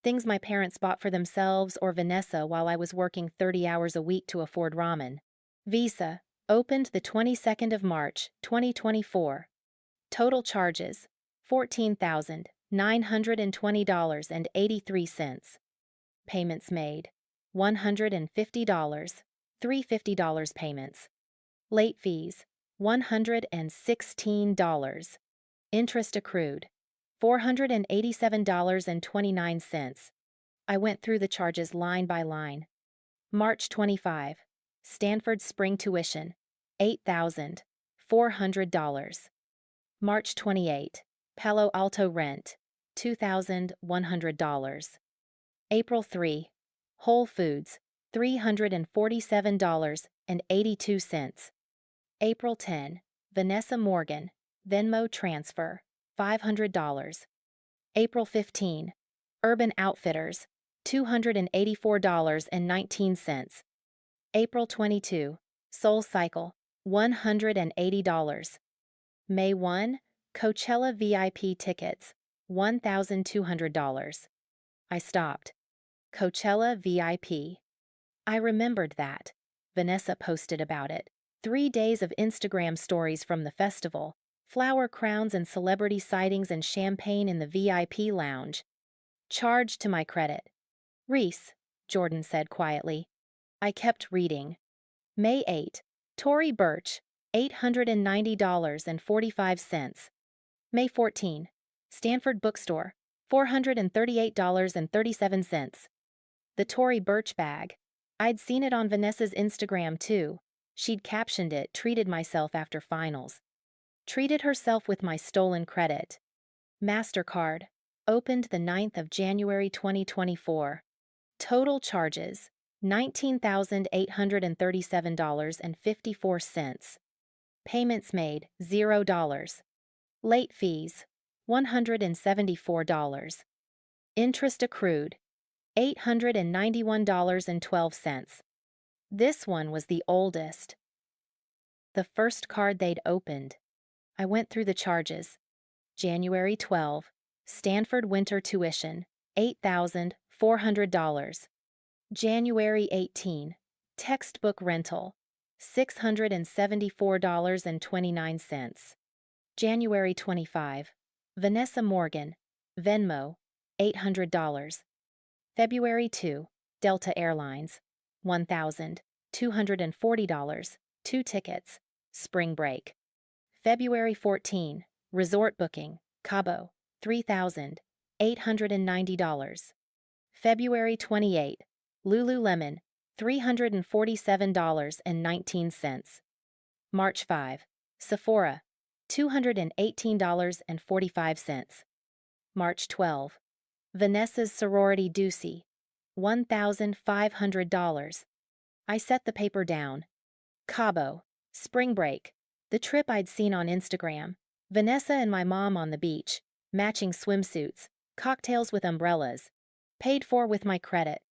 Things my parents bought for themselves or Vanessa while I was working 30 hours a week to afford ramen. Visa, opened the 22nd of March, 2024. Total charges, $14,920.83. Payments made, $150, $350 payments. Late fees, $116. Interest accrued, $487.29. I went through the charges line by line. March 25. Stanford spring tuition, $8,400. March 28. Palo Alto rent, $2,100. April 3. Whole Foods, $347.82. April 10. Vanessa Morgan, Venmo transfer, $500. April 15. Urban Outfitters, $284.19. April 22. Soul Cycle, $180. May 1. Coachella VIP tickets, $1,200. I stopped. Coachella VIP. I remembered that. Vanessa posted about it. 3 days of Instagram stories from the festival, flower crowns and celebrity sightings and champagne in the VIP lounge. Charged to my credit. Reese, Jordan said quietly. I kept reading. May 8. Tory Burch, $890.45. May 14. Stanford Bookstore, $438.37. The Tory Burch bag. I'd seen it on Vanessa's Instagram too. She'd captioned it, treated myself after finals. Treated herself with my stolen credit. MasterCard. Opened the 9th of January 2024. Total charges, $19,837.54. Payments made, $0. Late fees, $174. Interest accrued, $891.12. This one was the oldest. The first card they'd opened. I went through the charges. January 12, Stanford winter tuition, $8,400. January 18, textbook rental, $674.29. January 25, Vanessa Morgan, Venmo, $800. February 2, Delta Airlines, $1,240, 2 tickets, spring break. February 14, resort booking, Cabo, $3,890. February 28, Lululemon, $347.19. March 5, Sephora, $218.45. March 12, Vanessa's sorority Ducey, $1,500. I set the paper down. Cabo, spring break, the trip I'd seen on Instagram. Vanessa and my mom on the beach, matching swimsuits, cocktails with umbrellas, paid for with my credit.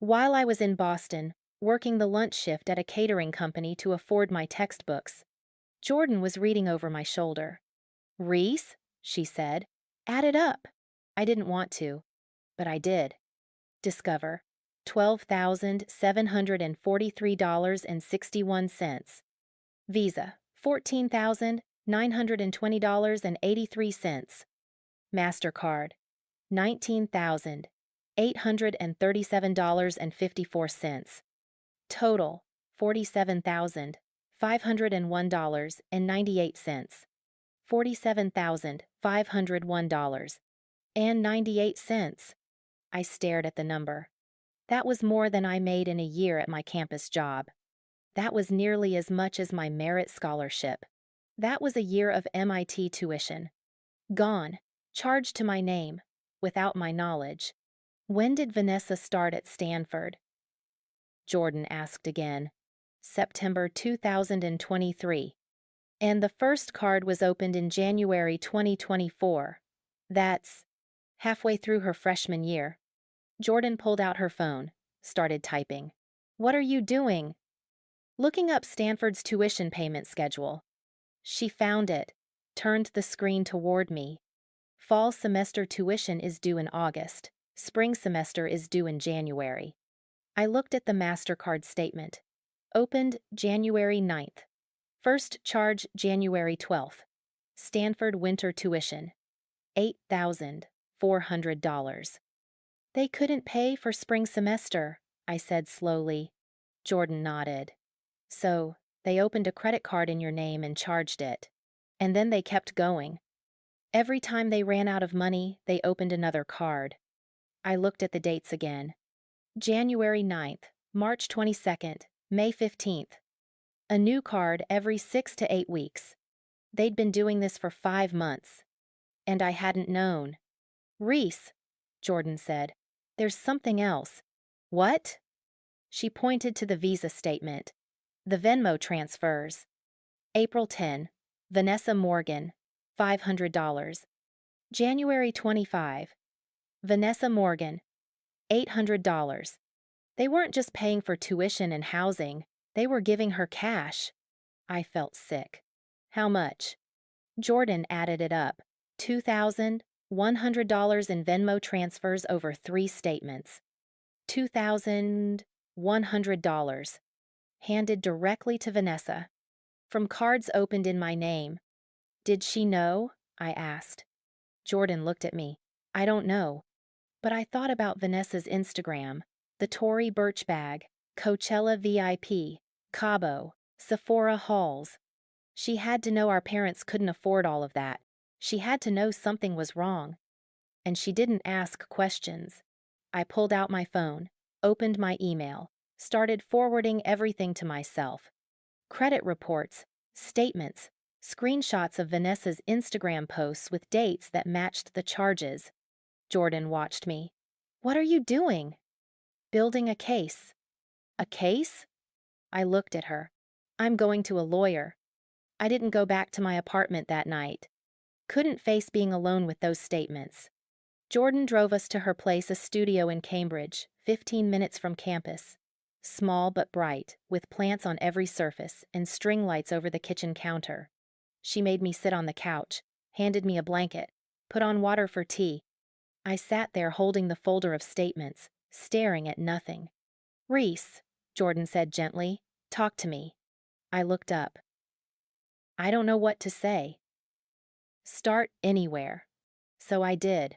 While I was in Boston, working the lunch shift at a catering company to afford my textbooks, Jordan was reading over my shoulder. Reese, she said, add it up. I didn't want to, but I did. Discover, $12,743.61. Visa, $14,920.83. MasterCard, $19,000. $837.54. Total, $47,501.98. $47,501.98. I stared at the number. That was more than I made in a year at my campus job. That was nearly as much as my merit scholarship. That was a year of MIT tuition. Gone, charged to my name, without my knowledge. When did Vanessa start at Stanford? Jordan asked again. September 2023. And the first card was opened in January 2024. That's halfway through her freshman year. Jordan pulled out her phone, started typing. What are you doing? Looking up Stanford's tuition payment schedule. She found it, turned the screen toward me. Fall semester tuition is due in August. Spring semester is due in January. I looked at the MasterCard statement. Opened January 9th. First charge January 12th. Stanford winter tuition. $8,400. They couldn't pay for spring semester, I said slowly. Jordan nodded. So, they opened a credit card in your name and charged it. And then they kept going. Every time they ran out of money, they opened another card. I looked at the dates again. January 9th, March 22nd, May 15th. A new card every 6 to 8 weeks. They'd been doing this for 5 months. And I hadn't known. Reese, Jordan said, there's something else. What? She pointed to the Visa statement. The Venmo transfers. April 10, Vanessa Morgan, $500. January 25, Vanessa Morgan, $800. They weren't just paying for tuition and housing, they were giving her cash. I felt sick. How much? Jordan added it up. $2,100 in Venmo transfers over 3 statements. $2,100. Handed directly to Vanessa. From cards opened in my name. Did she know? I asked. Jordan looked at me. I don't know. But I thought about Vanessa's Instagram, the Tory Burch bag, Coachella VIP, Cabo, Sephora hauls. She had to know our parents couldn't afford all of that. She had to know something was wrong. And she didn't ask questions. I pulled out my phone, opened my email, started forwarding everything to myself. Credit reports, statements, screenshots of Vanessa's Instagram posts with dates that matched the charges. Jordan watched me. What are you doing? Building a case. A case? I looked at her. I'm going to a lawyer. I didn't go back to my apartment that night. Couldn't face being alone with those statements. Jordan drove us to her place, a studio in Cambridge, 15 minutes from campus. Small but bright, with plants on every surface and string lights over the kitchen counter. She made me sit on the couch, handed me a blanket, put on water for tea. I sat there holding the folder of statements, staring at nothing. Reese, Jordan said gently, talk to me. I looked up. I don't know what to say. Start anywhere. So I did.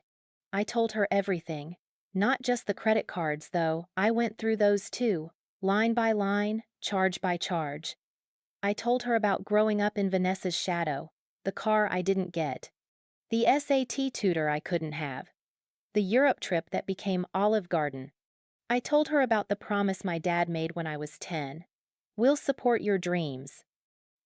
I told her everything. Not just the credit cards, though. I went through those too, line by line, charge by charge. I told her about growing up in Vanessa's shadow, the car I didn't get, the SAT tutor I couldn't have, the Europe trip that became Olive Garden. I told her about the promise my dad made when I was 10. We'll support your dreams.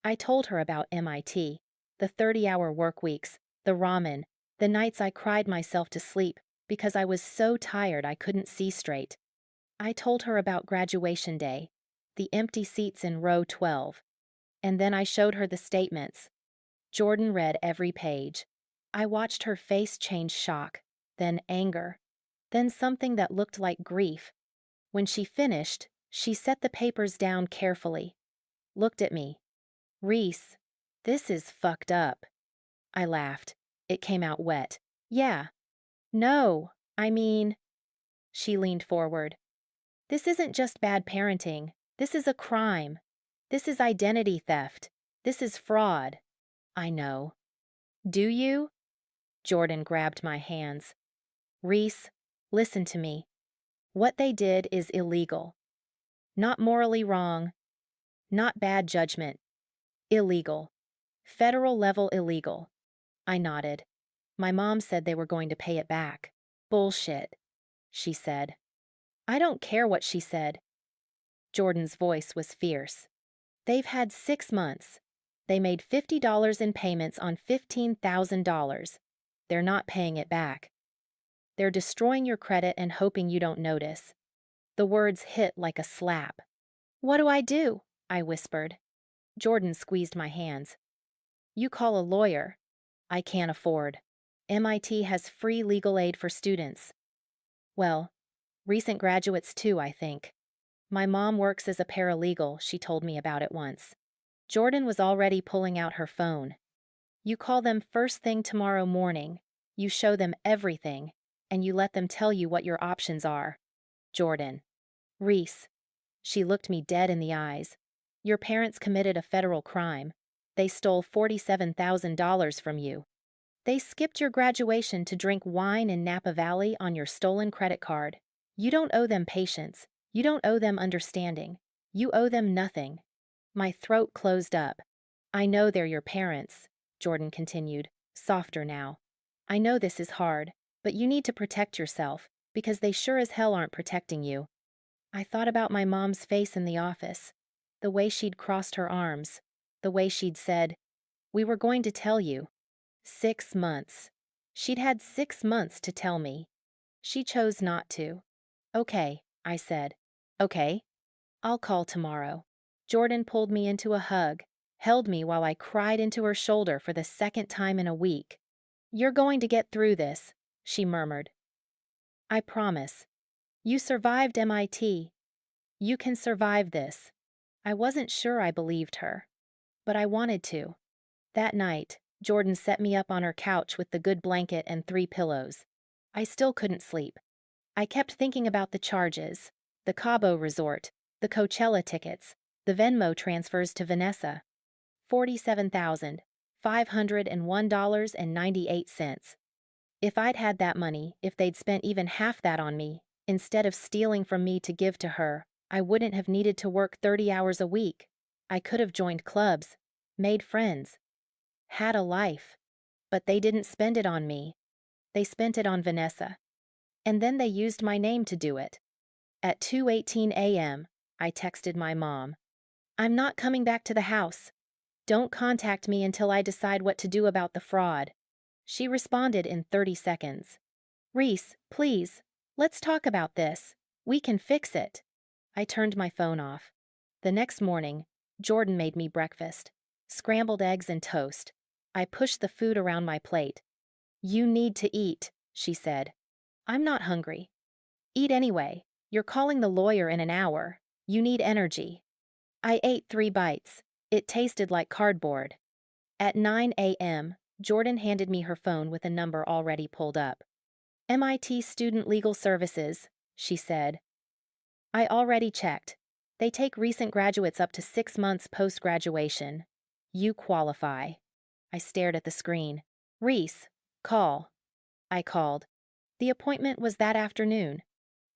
I told her about MIT, the 30-hour work weeks, the ramen, the nights I cried myself to sleep because I was so tired I couldn't see straight. I told her about graduation day, the empty seats in row 12. And then I showed her the statements. Jordan read every page. I watched her face change shock, then anger, then something that looked like grief. When she finished, she set the papers down carefully, looked at me. Reese, this is fucked up. I laughed. It came out wet. Yeah. No, I mean... She leaned forward. This isn't just bad parenting. This is a crime. This is identity theft. This is fraud. I know. Do you? Jordan grabbed my hands. Reese, Listen to me. What they did is illegal. Not morally wrong, not bad judgment. Illegal. Federal level illegal. I nodded. My mom said they were going to pay it back. Bullshit, she said. I don't care what she said. Jordan's voice was fierce. They've had 6 months. They made $50 in payments on $15,000. They're not paying it back. They're destroying your credit and hoping you don't notice. The words hit like a slap. What do I do? I whispered. Jordan squeezed my hands. You call a lawyer. I can't afford. MIT has free legal aid for students. Well, recent graduates too, I think. My mom works as a paralegal, she told me about it once. Jordan was already pulling out her phone. You call them first thing tomorrow morning, you show them everything, and you let them tell you what your options are. Jordan. Reese. She looked me dead in the eyes. Your parents committed a federal crime. They stole $47,000 from you. They skipped your graduation to drink wine in Napa Valley on your stolen credit card. You don't owe them patience. You don't owe them understanding. You owe them nothing. My throat closed up. I know they're your parents, Jordan continued, softer now. I know this is hard, but you need to protect yourself, because they sure as hell aren't protecting you. I thought about my mom's face in the office, the way she'd crossed her arms, the way she'd said, "We were going to tell you." 6 months. She'd had 6 months to tell me. She chose not to. Okay, I said. Okay. I'll call tomorrow. Jordan pulled me into a hug, held me while I cried into her shoulder for the second time in a week. You're going to get through this, she murmured. I promise. You survived MIT. You can survive this. I wasn't sure I believed her, but I wanted to. That night, Jordan set me up on her couch with the good blanket and 3 pillows. I still couldn't sleep. I kept thinking about the charges, the Cabo resort, the Coachella tickets, the Venmo transfers to Vanessa. $47,501.98. If I'd had that money, if they'd spent even half that on me, instead of stealing from me to give to her, I wouldn't have needed to work 30 hours a week. I could have joined clubs, made friends, had a life. But they didn't spend it on me. They spent it on Vanessa. And then they used my name to do it. At 2:18 a.m., I texted my mom. I'm not coming back to the house. Don't contact me until I decide what to do about the fraud. She responded in 30 seconds. Reese, please, let's talk about this. We can fix it. I turned my phone off. The next morning, Jordan made me breakfast. Scrambled eggs and toast. I pushed the food around my plate. You need to eat, she said. I'm not hungry. Eat anyway. You're calling the lawyer in an hour. You need energy. I ate 3 bites. It tasted like cardboard. At 9 a.m., Jordan handed me her phone with a number already pulled up. MIT Student Legal Services, she said. I already checked. They take recent graduates up to 6 months post-graduation. You qualify. I stared at the screen. Reese, call. I called. The appointment was that afternoon.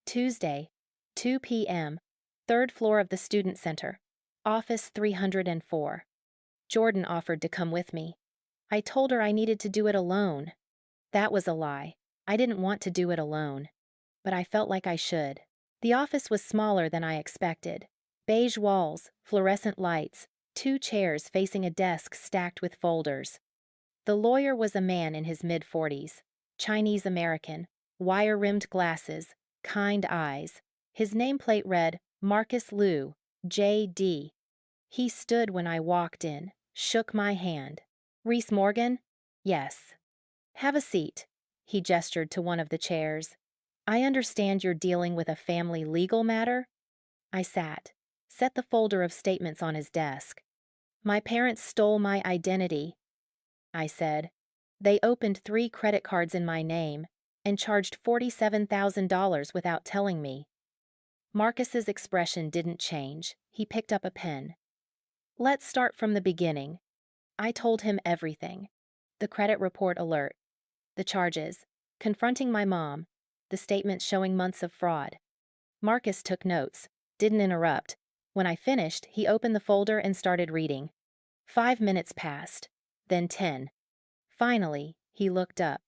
Tuesday, 2 p.m., 3rd floor of the Student Center, office 304. Jordan offered to come with me. I told her I needed to do it alone. That was a lie. I didn't want to do it alone. But I felt like I should. The office was smaller than I expected. Beige walls, fluorescent lights, 2 chairs facing a desk stacked with folders. The lawyer was a man in his mid-40s, Chinese-American, wire-rimmed glasses, kind eyes. His nameplate read, Marcus Liu, J.D. He stood when I walked in, shook my hand. Reese Morgan? Yes. Have a seat. He gestured to one of the chairs. I understand you're dealing with a family legal matter? I sat, set the folder of statements on his desk. My parents stole my identity, I said. They opened 3 credit cards in my name and charged $47,000 without telling me. Marcus's expression didn't change. He picked up a pen. Let's start from the beginning. I told him everything. The credit report alert, the charges, confronting my mom, the statement showing months of fraud. Marcus took notes, didn't interrupt. When I finished, he opened the folder and started reading. 5 minutes passed, then 10. Finally, he looked up.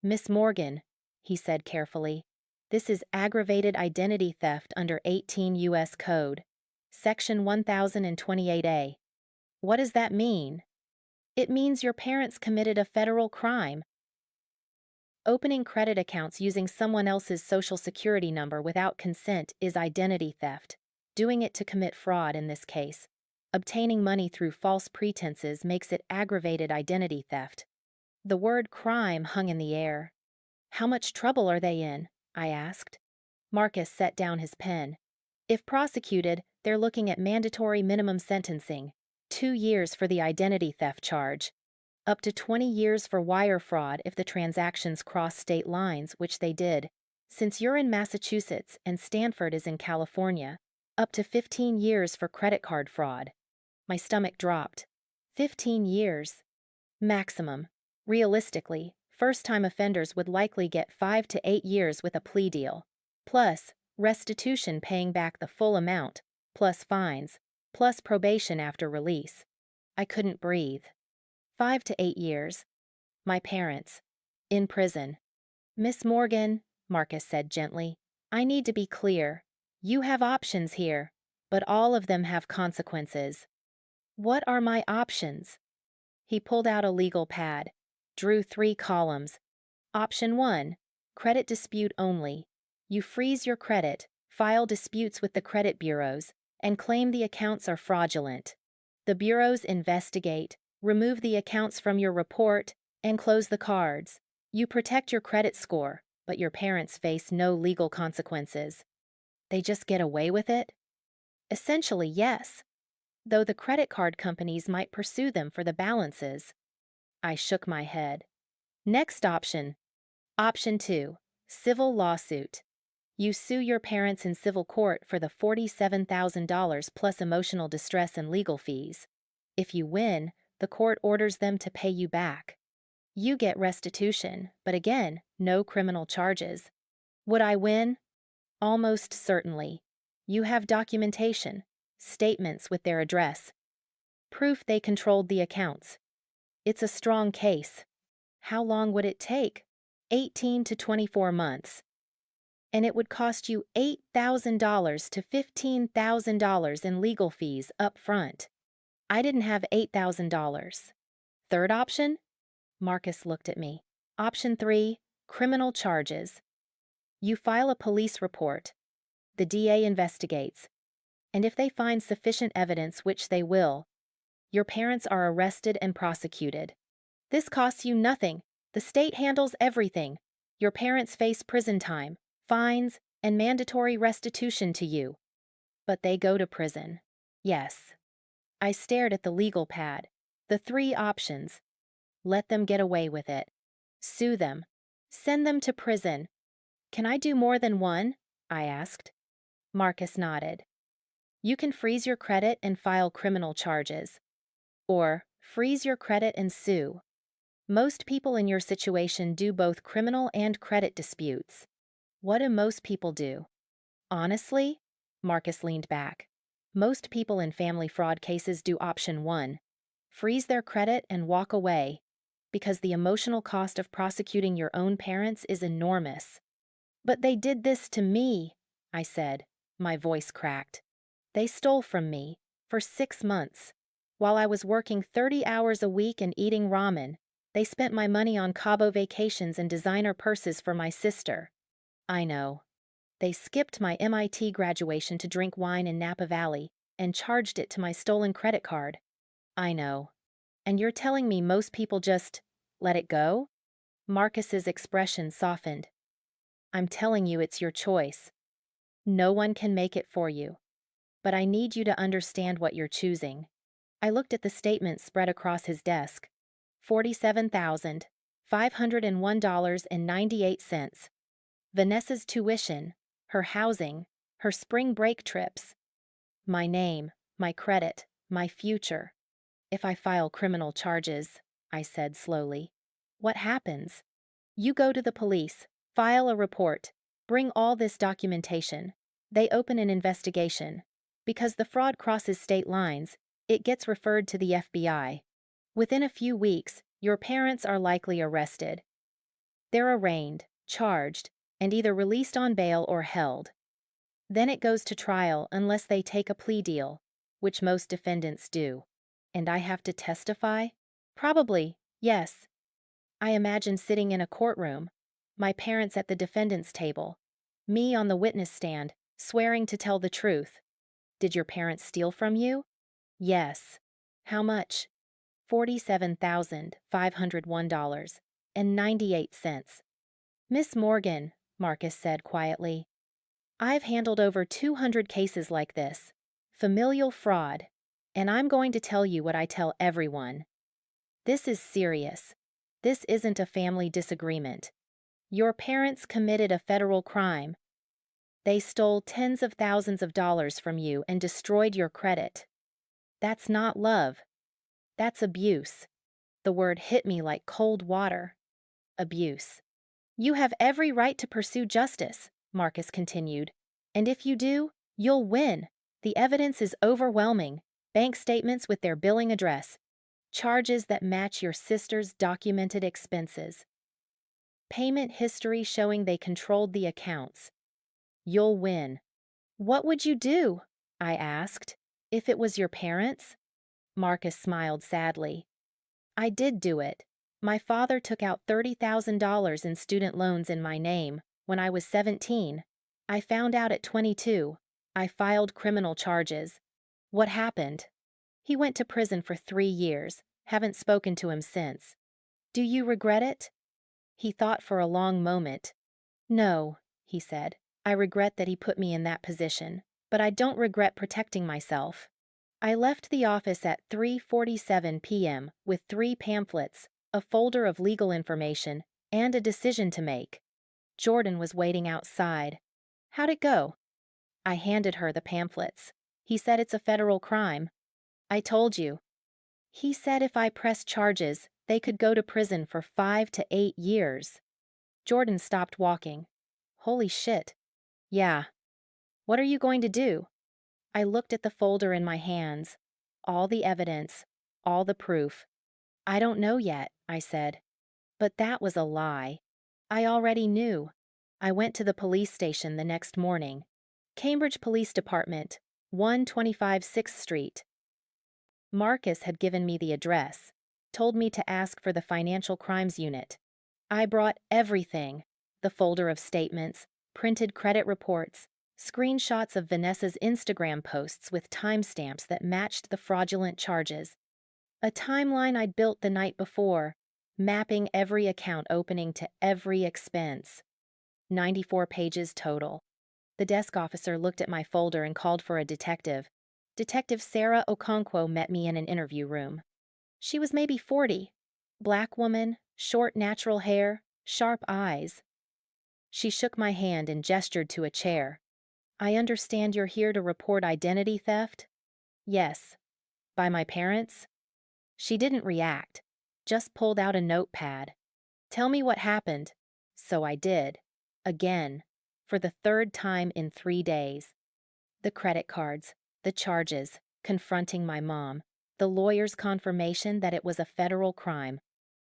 Miss Morgan, he said carefully, this is aggravated identity theft under 18 U.S. Code. Section 1028A. What does that mean? It means your parents committed a federal crime. Opening credit accounts using someone else's social security number without consent is identity theft. Doing it to commit fraud in this case. Obtaining money through false pretenses makes it aggravated identity theft. The word crime hung in the air. How much trouble are they in? I asked. Marcus set down his pen. If prosecuted, they're looking at mandatory minimum sentencing, 2 years for the identity theft charge. Up to 20 years for wire fraud if the transactions cross state lines, which they did. Since you're in Massachusetts and Stanford is in California, up to 15 years for credit card fraud. My stomach dropped. 15 years. Maximum. Realistically, first-time offenders would likely get 5 to 8 years with a plea deal. Plus, restitution paying back the full amount, plus fines, plus probation after release. I couldn't breathe. 5 to 8 years. My parents. In prison. Miss Morgan, Marcus said gently, I need to be clear. You have options here, but all of them have consequences. What are my options? He pulled out a legal pad, drew 3 columns. Option 1, credit dispute only. You freeze your credit, file disputes with the credit bureaus, and claim the accounts are fraudulent. The bureaus investigate, remove the accounts from your report, and close the cards. You protect your credit score, but your parents face no legal consequences. They just get away with it? Essentially, yes. Though the credit card companies might pursue them for the balances. I shook my head. Next option. Option 2, civil lawsuit. You sue your parents in civil court for the $47,000 plus emotional distress and legal fees. If you win, the court orders them to pay you back. You get restitution, but again, no criminal charges. Would I win? Almost certainly. You have documentation, statements with their address, proof they controlled the accounts. It's a strong case. How long would it take? 18 to 24 months. And it would cost you $8,000 to $15,000 in legal fees up front. I didn't have $8,000. Third option? Marcus looked at me. Option 3, criminal charges. You file a police report. The DA investigates. And if they find sufficient evidence, which they will, your parents are arrested and prosecuted. This costs you nothing. The state handles everything. Your parents face prison time, fines, and mandatory restitution to you. But they go to prison. Yes. I stared at the legal pad. The 3 options. Let them get away with it. Sue them. Send them to prison. Can I do more than one? I asked. Marcus nodded. You can freeze your credit and file criminal charges. Or freeze your credit and sue. Most people in your situation do both criminal and credit disputes. What do most people do? Honestly? Marcus leaned back. Most people in family fraud cases do option 1. Freeze their credit and walk away, because the emotional cost of prosecuting your own parents is enormous. But they did this to me, I said, my voice cracked. They stole from me, for 6 months. While I was working 30 hours a week and eating ramen, they spent my money on Cabo vacations and designer purses for my sister. I know. They skipped my MIT graduation to drink wine in Napa Valley and charged it to my stolen credit card. I know. And you're telling me most people just let it go? Marcus's expression softened. I'm telling you it's your choice. No one can make it for you. But I need you to understand what you're choosing. I looked at the statement spread across his desk. $47,501.98. Vanessa's tuition, her housing, her spring break trips. My name, my credit, my future. If I file criminal charges, I said slowly, what happens? You go to the police, file a report, Bring all this documentation. They open an investigation. Because the fraud crosses state lines, it gets referred to the FBI. Within a few weeks, your parents are likely arrested. They're arraigned, charged, and either released on bail or held. Then it goes to trial unless they take a plea deal, which most defendants do. And I have to testify? Probably, yes. I imagine sitting in a courtroom, my parents at the defendant's table, me on the witness stand, swearing to tell the truth. Did your parents steal from you? Yes. How much? $47,501.98. Miss Morgan, Marcus said quietly, I've handled over 200 cases like this. Familial fraud. And I'm going to tell you what I tell everyone. This is serious. This isn't a family disagreement. Your parents committed a federal crime. They stole tens of thousands of dollars from you and destroyed your credit. That's not love. That's abuse. The word hit me like cold water. Abuse. You have every right to pursue justice, Marcus continued. And if you do, you'll win. The evidence is overwhelming. Bank statements with their billing address. Charges that match your sister's documented expenses. Payment history showing they controlled the accounts. You'll win. What would you do? I asked. If it was your parents? Marcus smiled sadly. I did do it. My father took out $30,000 in student loans in my name when I was 17. I found out at 22. I filed criminal charges. What happened? He went to prison for 3 years. Haven't spoken to him since. Do you regret it? He thought for a long moment. No, he said. I regret that he put me in that position, but I don't regret protecting myself. I left the office at 3:47 p.m. with 3 pamphlets, a folder of legal information, and a decision to make. Jordan was waiting outside. How'd it go? I handed her the pamphlets. He said it's a federal crime. I told you. He said if I press charges, they could go to prison for 5 to 8 years. Jordan stopped walking. Holy shit. Yeah. What are you going to do? I looked at the folder in my hands. All the evidence, all the proof. I don't know yet, I said. But that was a lie. I already knew. I went to the police station the next morning. Cambridge Police Department, 125 6th Street. Marcus had given me the address, told me to ask for the Financial Crimes Unit. I brought everything, the folder of statements, printed credit reports, screenshots of Vanessa's Instagram posts with timestamps that matched the fraudulent charges, a timeline I'd built the night before, mapping every account opening to every expense. 94 pages total. The desk officer looked at my folder and called for a detective. Detective Sarah Okonkwo met me in an interview room. She was maybe 40. Black woman, short natural hair, sharp eyes. She shook my hand and gestured to a chair. I understand you're here to report identity theft? Yes. By my parents? She didn't react, just pulled out a notepad. Tell me what happened. So I did. Again. For the 3rd time in 3 days. The credit cards, the charges, confronting my mom, the lawyer's confirmation that it was a federal crime.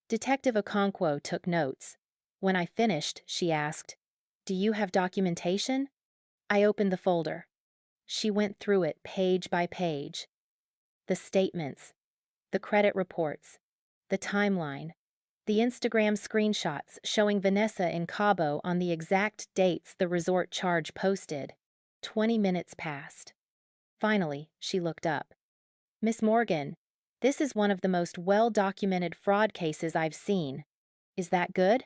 Detective Okonkwo took notes. When I finished, she asked, Do you have documentation? I opened the folder. She went through it page by page. The statements, the credit reports, the timeline, the Instagram screenshots showing Vanessa in Cabo on the exact dates the resort charge posted. 20 minutes passed. Finally, she looked up. Miss Morgan, this is one of the most well-documented fraud cases I've seen. Is that good?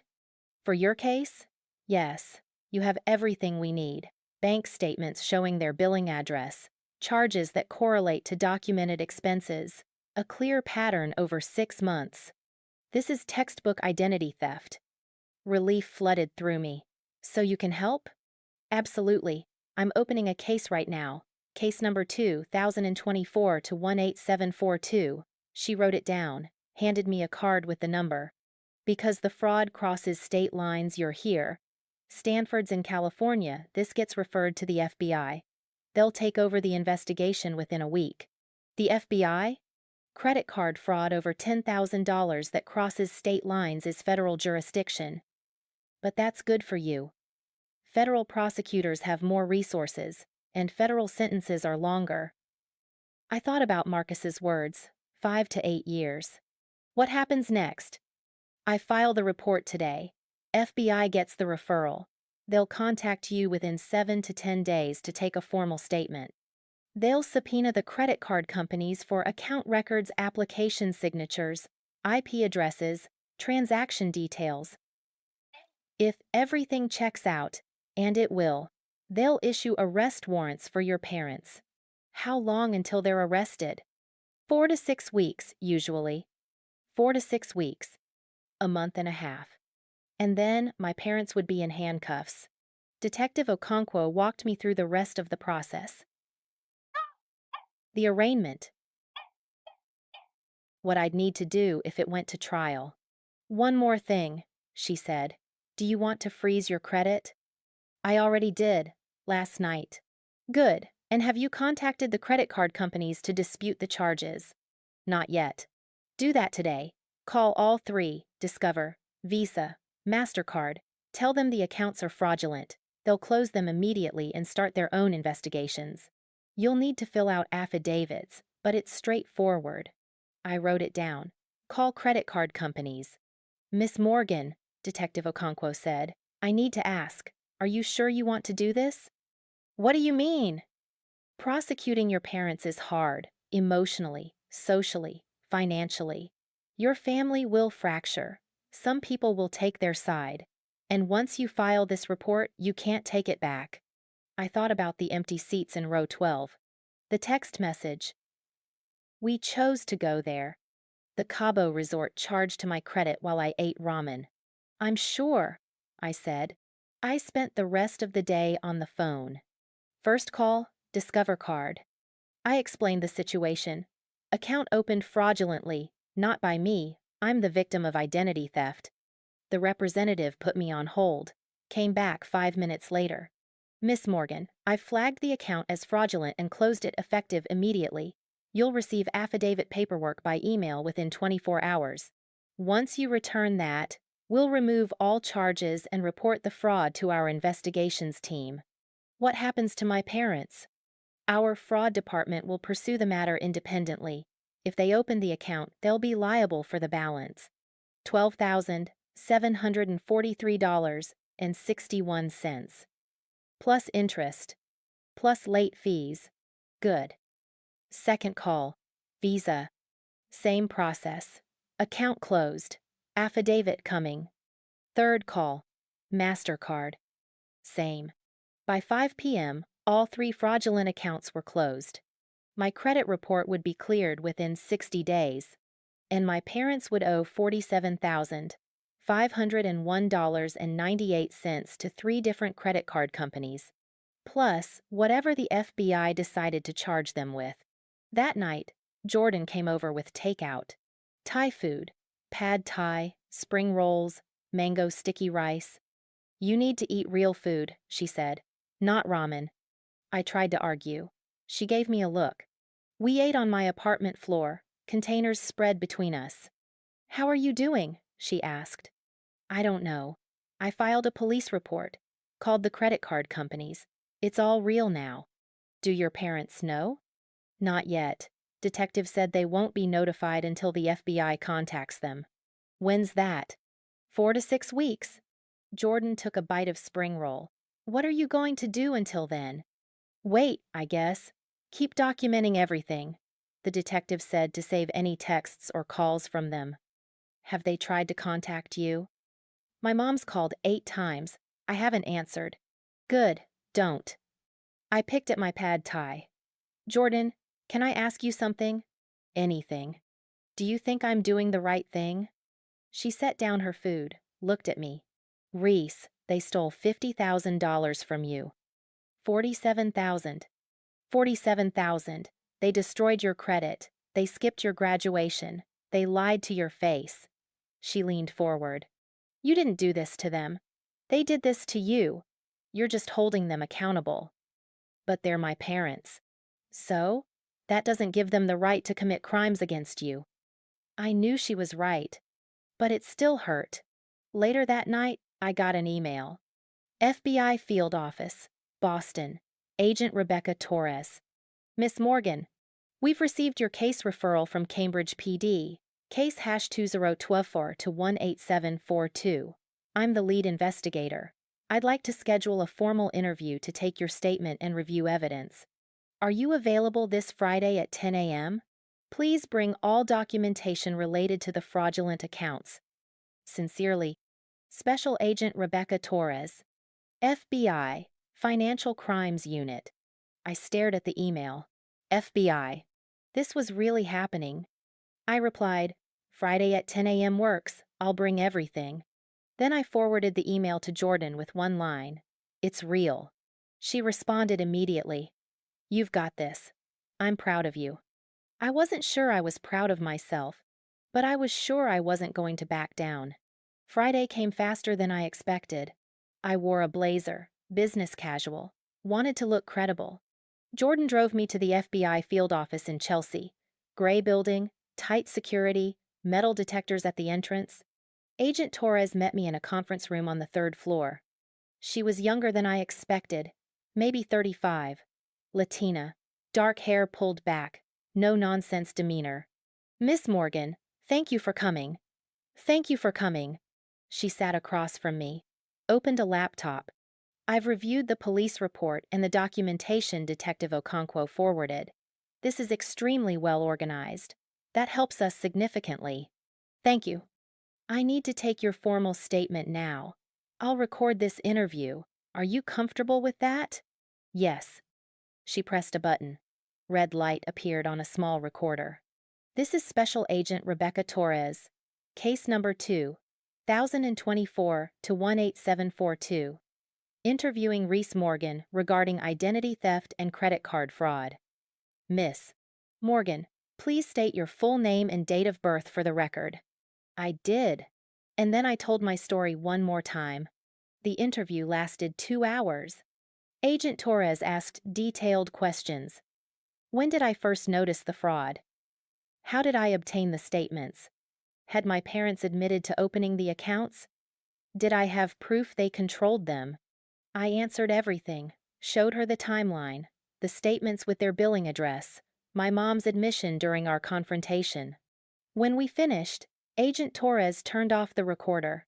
For your case? Yes. You have everything we need. Bank statements showing their billing address, charges that correlate to documented expenses, a clear pattern over 6 months. This is textbook identity theft. Relief flooded through me. So you can help? Absolutely. I'm opening a case right now. Case number 2024 to 18742. She wrote it down, handed me a card with the number. Because the fraud crosses state lines, you're here. Stanford's in California, this gets referred to the FBI. They'll take over the investigation within a week. The FBI? Credit card fraud over $10,000 that crosses state lines is federal jurisdiction. But that's good for you. Federal prosecutors have more resources, and federal sentences are longer. I thought about Marcus's words, 5 to 8 years. What happens next? I file the report today. FBI gets the referral. They'll contact you within 7 to 10 days to take a formal statement. They'll subpoena the credit card companies for account records, application signatures, IP addresses, transaction details. If everything checks out, and it will, they'll issue arrest warrants for your parents. How long until they're arrested? 4 to 6 weeks, usually. 4 to 6 weeks. A month and a half. And then my parents would be in handcuffs. Detective Okonkwo walked me through the rest of the process. The arraignment. What I'd need to do if it went to trial. One more thing, she said. Do you want to freeze your credit? I already did, last night. Good. And have you contacted the credit card companies to dispute the charges? Not yet. Do that today. Call all three, Discover, Visa, MasterCard. Tell them the accounts are fraudulent. They'll close them immediately and start their own investigations. You'll need to fill out affidavits, but it's straightforward. I wrote it down. Call credit card companies. Miss Morgan, Detective Okonkwo said, I need to ask, are you sure you want to do this? What do you mean? Prosecuting your parents is hard, emotionally, socially, financially. Your family will fracture. Some people will take their side. And once you file this report, you can't take it back. I thought about the empty seats in row 12. The text message. We chose to go there. The Cabo Resort charged to my credit while I ate ramen. I'm sure, I said. I spent the rest of the day on the phone. First call, Discover card. I explained the situation. Account opened fraudulently, not by me. I'm the victim of identity theft. The representative put me on hold. Came back 5 minutes later. Miss Morgan, I've flagged the account as fraudulent and closed it effective immediately. You'll receive affidavit paperwork by email within 24 hours. Once you return that, we'll remove all charges and report the fraud to our investigations team. What happens to my parents? Our fraud department will pursue the matter independently. If they open the account, they'll be liable for the balance. $12,743.61. Plus interest. Plus late fees. Good. Second call. Visa. Same process. Account closed. Affidavit coming. Third call. MasterCard. Same. By 5 p.m., all 3 fraudulent accounts were closed. My credit report would be cleared within 60 days, and my parents would owe $47,501.98 to 3 different credit card companies, plus whatever the FBI decided to charge them with. That night, Jordan came over with takeout. Thai food, pad thai, spring rolls, mango sticky rice. You need to eat real food, she said, not ramen. I tried to argue. She gave me a look. We ate on my apartment floor, containers spread between us. How are you doing? She asked. I don't know. I filed a police report, called the credit card companies. It's all real now. Do your parents know? Not yet. Detective said they won't be notified until the FBI contacts them. When's that? 4 to 6 weeks. Jordan took a bite of spring roll. What are you going to do until then? Wait, I guess. Keep documenting everything, the detective said to save any texts or calls from them. Have they tried to contact you? My mom's called 8 times. I haven't answered. Good, don't. I picked at my pad thai. Jordan, can I ask you something? Anything. Do you think I'm doing the right thing? She set down her food, looked at me. Reese, they stole $50,000 from you. 47,000. 47,000. They destroyed your credit. They skipped your graduation. They lied to your face. She leaned forward. You didn't do this to them. They did this to you. You're just holding them accountable. But they're my parents. So? That doesn't give them the right to commit crimes against you. I knew she was right, but it still hurt. Later that night, I got an email. FBI Field Office, Boston. Agent Rebecca Torres. Miss Morgan, we've received your case referral from Cambridge PD. Case hash 2024 to 18742. I'm the lead investigator. I'd like to schedule a formal interview to take your statement and review evidence. Are you available this Friday at 10 a.m.? Please bring all documentation related to the fraudulent accounts. Sincerely, Special Agent Rebecca Torres, FBI, Financial Crimes Unit. I stared at the email. FBI. This was really happening. I replied, Friday at 10 a.m. works. I'll bring everything. Then I forwarded the email to Jordan with one line. It's real. She responded immediately. You've got this. I'm proud of you. I wasn't sure I was proud of myself, but I was sure I wasn't going to back down. Friday came faster than I expected. I wore a blazer, business casual, wanted to look credible. Jordan drove me to the FBI field office in Chelsea. Gray building, tight security, metal detectors at the entrance. Agent Torres met me in a conference room on the third floor. She was younger than I expected, maybe 35. Latina, dark hair pulled back, no-nonsense demeanor. Miss Morgan, thank you for coming. Thank you for coming. She sat across from me, opened a laptop. I've reviewed the police report and the documentation Detective Okonkwo forwarded. This is extremely well organized. That helps us significantly. Thank you. I need to take your formal statement now. I'll record this interview. Are you comfortable with that? Yes. She pressed a button. Red light appeared on a small recorder. This is Special Agent Rebecca Torres. Case number 2024 to 18742. Interviewing Reese Morgan regarding identity theft and credit card fraud. Miss Morgan, please state your full name and date of birth for the record. I did. And then I told my story one more time. The interview lasted 2 hours. Agent Torres asked detailed questions. When did I first notice the fraud? How did I obtain the statements? Had my parents admitted to opening the accounts? Did I have proof they controlled them? I answered everything, showed her the timeline, the statements with their billing address, my mom's admission during our confrontation. When we finished, Agent Torres turned off the recorder.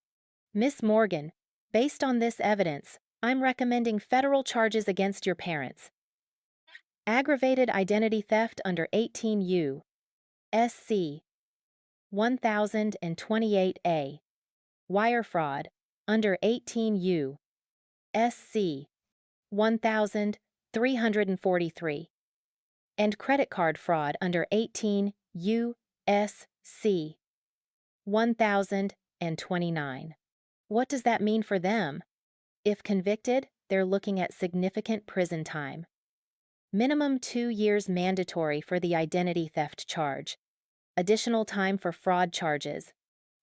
Miss Morgan, based on this evidence, I'm recommending federal charges against your parents. Aggravated identity theft under 18 U.S.C. 1028A. Wire fraud under 18 U.S.C. 1343. And credit card fraud under 18 U.S.C. 1029. What does that mean for them? If convicted, they're looking at significant prison time. Minimum 2 years mandatory for the identity theft charge. Additional time for fraud charges.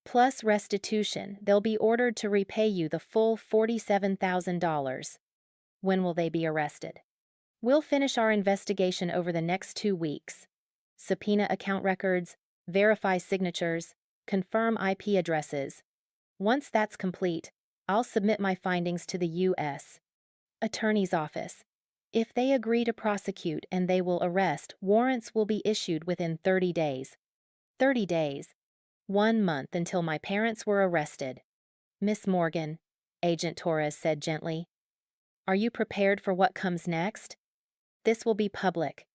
Plus restitution, they'll be ordered to repay you the full $47,000. When will they be arrested? We'll finish our investigation over the next 2 weeks. Subpoena account records, verify signatures, confirm IP addresses. Once that's complete, I'll submit my findings to the U.S. Attorney's Office. If they agree to prosecute and they will arrest, warrants will be issued within 30 days. 30 days. 1 month until my parents were arrested. Miss Morgan, Agent Torres said gently. Are you prepared for what comes next? This will be public.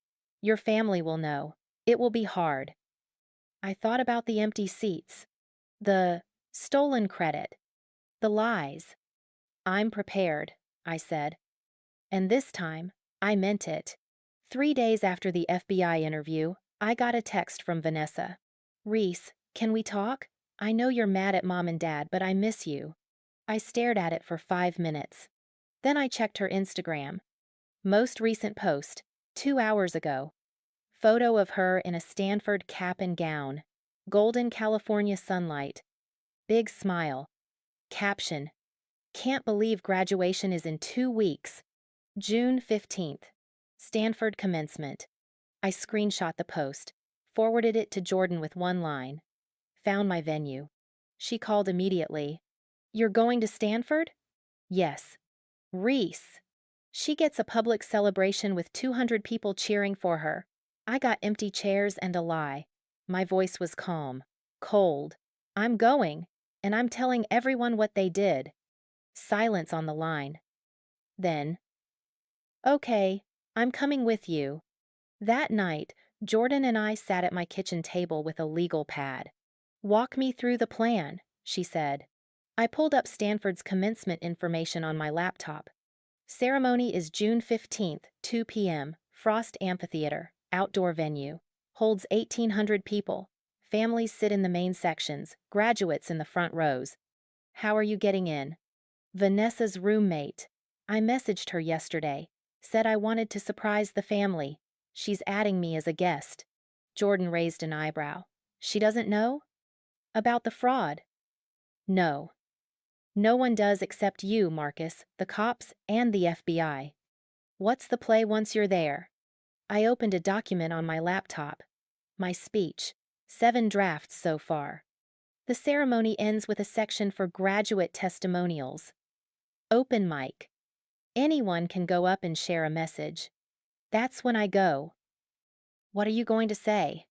Your family will know. It will be hard. I thought about the empty seats, the stolen credit, the lies. I'm prepared, I said. And this time, I meant it. 3 days after the FBI interview, I got a text from Vanessa. Reese, can we talk? I know you're mad at Mom and Dad, but I miss you. I stared at it for 5 minutes. Then I checked her Instagram. Most recent post, 2 hours ago. Photo of her in a Stanford cap and gown. Golden California sunlight. Big smile. Caption, Can't believe graduation is in 2 weeks. June 15th. Stanford commencement. I screenshot the post, forwarded it to Jordan with one line. Found my venue. She called immediately. You're going to Stanford? Yes. Reese. She gets a public celebration with 200 people cheering for her. I got empty chairs and a lie. My voice was calm, cold. I'm going, and I'm telling everyone what they did. Silence on the line. Then, okay, I'm coming with you. That night, Jordan and I sat at my kitchen table with a legal pad. Walk me through the plan, she said. I pulled up Stanford's commencement information on my laptop. Ceremony is June 15th, 2 p.m., Frost Amphitheater, outdoor venue. Holds 1,800 people. Families sit in the main sections, graduates in the front rows. How are you getting in? Vanessa's roommate. I messaged her yesterday. Said I wanted to surprise the family. She's adding me as a guest. Jordan raised an eyebrow. She doesn't know? About the fraud? No. No one does except you, Marcus, the cops, and the FBI. What's the play once you're there? I opened a document on my laptop. My speech. 7 drafts so far. The ceremony ends with a section for graduate testimonials. Open mic. Anyone can go up and share a message. That's when I go. What are you going to say?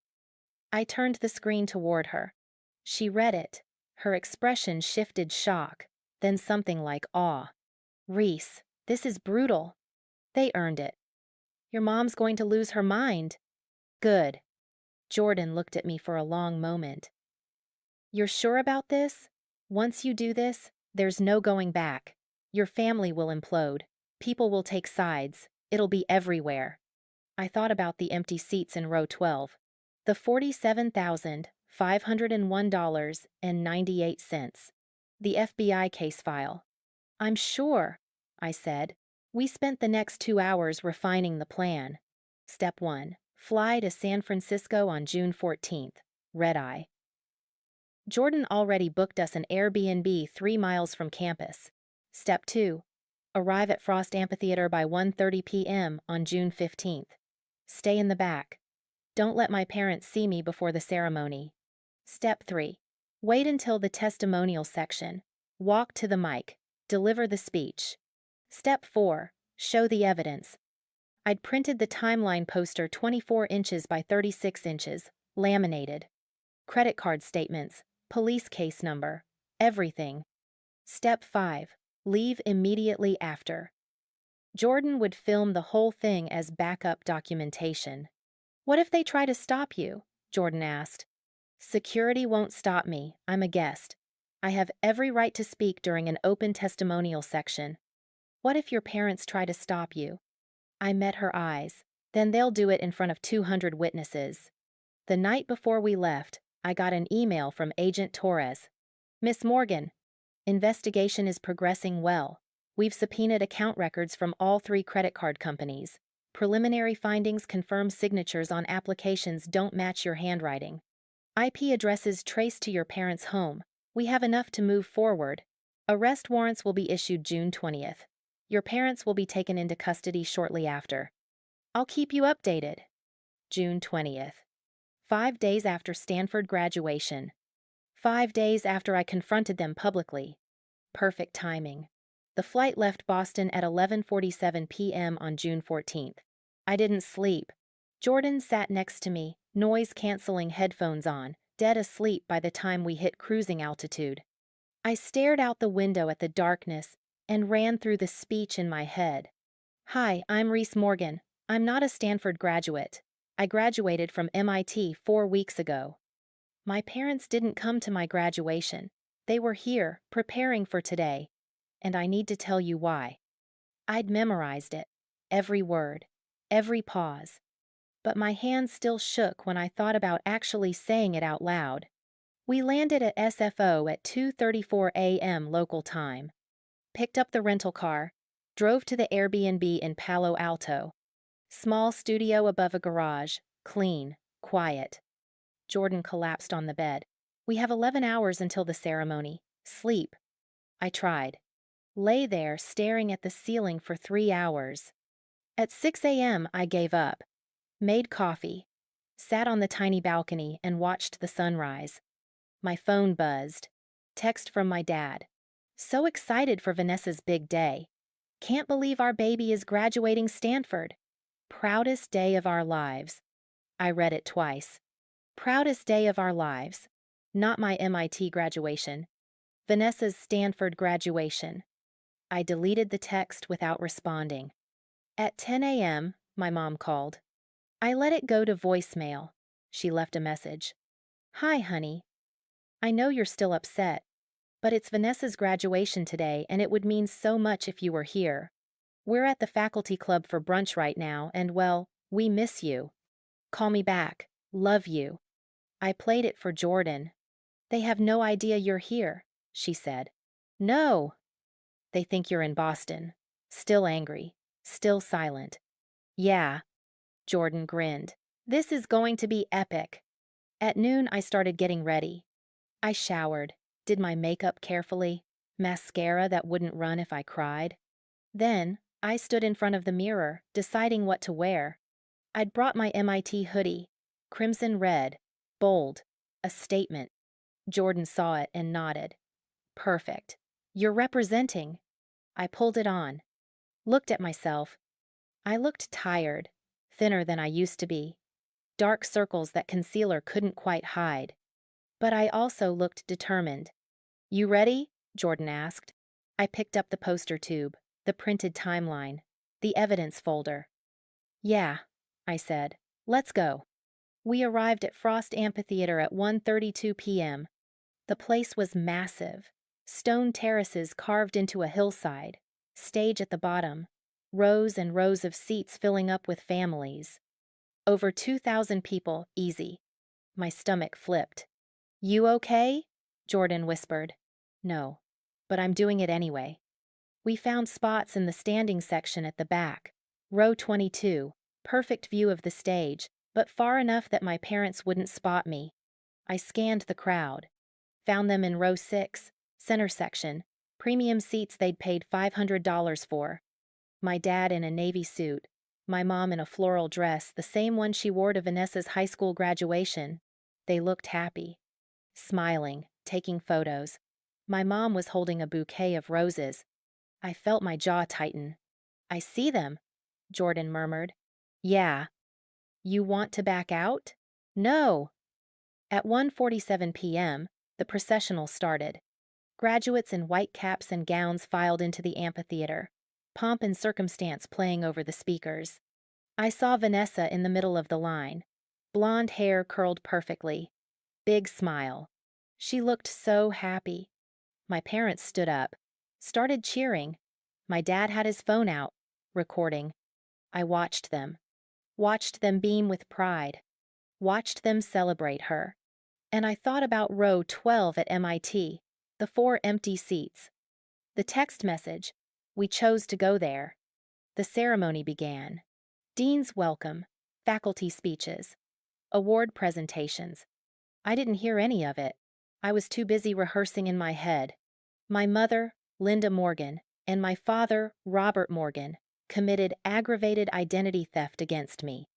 I turned the screen toward her. She read it. Her expression shifted shock, then something like awe. Reese, this is brutal. They earned it. Your mom's going to lose her mind. Good. Jordan looked at me for a long moment. You're sure about this? Once you do this, there's no going back. Your family will implode. People will take sides. It'll be everywhere. I thought about the empty seats in row 12. The $47,501.98. The FBI case file. I'm sure, I said. We spent the next 2 hours refining the plan. Step 1. Fly to San Francisco on June 14th. Red eye. Jordan already booked us an Airbnb 3 miles from campus. Step 2. Arrive at Frost Amphitheater by 1:30 p.m. on June 15th. Stay in the back. Don't let my parents see me before the ceremony. Step 3. Wait until the testimonial section. Walk to the mic. Deliver the speech. Step 4. Show the evidence. I'd printed the timeline poster 24 inches by 36 inches, laminated. Credit card statements, police case number, everything. Step 5. Leave immediately after. Jordan would film the whole thing as backup documentation. What if they try to stop you? Jordan asked. Security won't stop me. I'm a guest. I have every right to speak during an open testimonial section. What if your parents try to stop you? I met her eyes. Then they'll do it in front of 200 witnesses. The night before we left, I got an email from Agent Torres. Miss Morgan, investigation is progressing well. We've subpoenaed account records from all 3 credit card companies. Preliminary findings confirm signatures on applications don't match your handwriting. IP addresses traced to your parents' home. We have enough to move forward. Arrest warrants will be issued June 20th. Your parents will be taken into custody shortly after. I'll keep you updated. June 20th. 5 days after Stanford graduation. 5 days after I confronted them publicly. Perfect timing. The flight left Boston at 11:47 p.m. on June 14th. I didn't sleep. Jordan sat next to me, noise-canceling headphones on, dead asleep by the time we hit cruising altitude. I stared out the window at the darkness and ran through the speech in my head. Hi, I'm Reese Morgan. I'm not a Stanford graduate. I graduated from MIT 4 weeks ago. My parents didn't come to my graduation. They were here, preparing for today. And I need to tell you why. I'd memorized it, every word, every pause. But my hands still shook when I thought about actually saying it out loud. We landed at SFO at 2:34 a.m. local time. Picked up the rental car, drove to the Airbnb in Palo Alto. Small studio above a garage, clean, quiet. Jordan collapsed on the bed. We have 11 hours until the ceremony. Sleep. I tried. Lay there staring at the ceiling for 3 hours. At 6 a.m., I gave up, made coffee, sat on the tiny balcony, and watched the sunrise. My phone buzzed. Text from my dad. So excited for Vanessa's big day. Can't believe our baby is graduating Stanford. Proudest day of our lives. I read it twice. Proudest day of our lives. Not my MIT graduation. Vanessa's Stanford graduation. I deleted the text without responding. At 10 a.m., my mom called. I let it go to voicemail. She left a message. Hi, honey. I know you're still upset, but it's Vanessa's graduation today and it would mean so much if you were here. We're at the faculty club for brunch right now and, well, we miss you. Call me back. Love you. I played it for Jordan. They have no idea you're here, she said. No. They think you're in Boston. Still angry. Still silent. Yeah. Jordan grinned. This is going to be epic. At noon, I started getting ready. I showered, did my makeup carefully, mascara that wouldn't run if I cried. Then, I stood in front of the mirror, deciding what to wear. I'd brought my MIT hoodie, crimson red, bold, a statement. Jordan saw it and nodded. Perfect. You're representing. I pulled it on. Looked at myself. I looked tired, thinner than I used to be. Dark circles that concealer couldn't quite hide. But I also looked determined. You ready? Jordan asked. I picked up the poster tube, the printed timeline, the evidence folder. Yeah, I said. Let's go. We arrived at Frost Amphitheater at 1:32 p.m. The place was massive. Stone terraces carved into a hillside, stage at the bottom, rows and rows of seats filling up with families. Over 2,000 people, easy. My stomach flipped. You okay? Jordan whispered. No, but I'm doing it anyway. We found spots in the standing section at the back. Row 22, perfect view of the stage, but far enough that my parents wouldn't spot me. I scanned the crowd. Found them in row 6, center section, premium seats they'd paid $500 for. My dad in a navy suit, my mom in a floral dress, the same one she wore to Vanessa's high school graduation. They looked happy. Smiling, taking photos. My mom was holding a bouquet of roses. I felt my jaw tighten. I see them, Jordan murmured. Yeah. You want to back out? No. At 1:47 p.m., the processional started. Graduates in white caps and gowns filed into the amphitheater, pomp and circumstance playing over the speakers. I saw Vanessa in the middle of the line. Blonde hair curled perfectly. Big smile. She looked so happy. My parents stood up, started cheering. My dad had his phone out, recording. I watched them beam with pride, watched them celebrate her. And I thought about row 12 at MIT, the 4 empty seats. The text message, we chose to go there. The ceremony began. Dean's welcome, faculty speeches, award presentations. I didn't hear any of it. I was too busy rehearsing in my head. My mother, Linda Morgan, and my father, Robert Morgan, committed aggravated identity theft against me.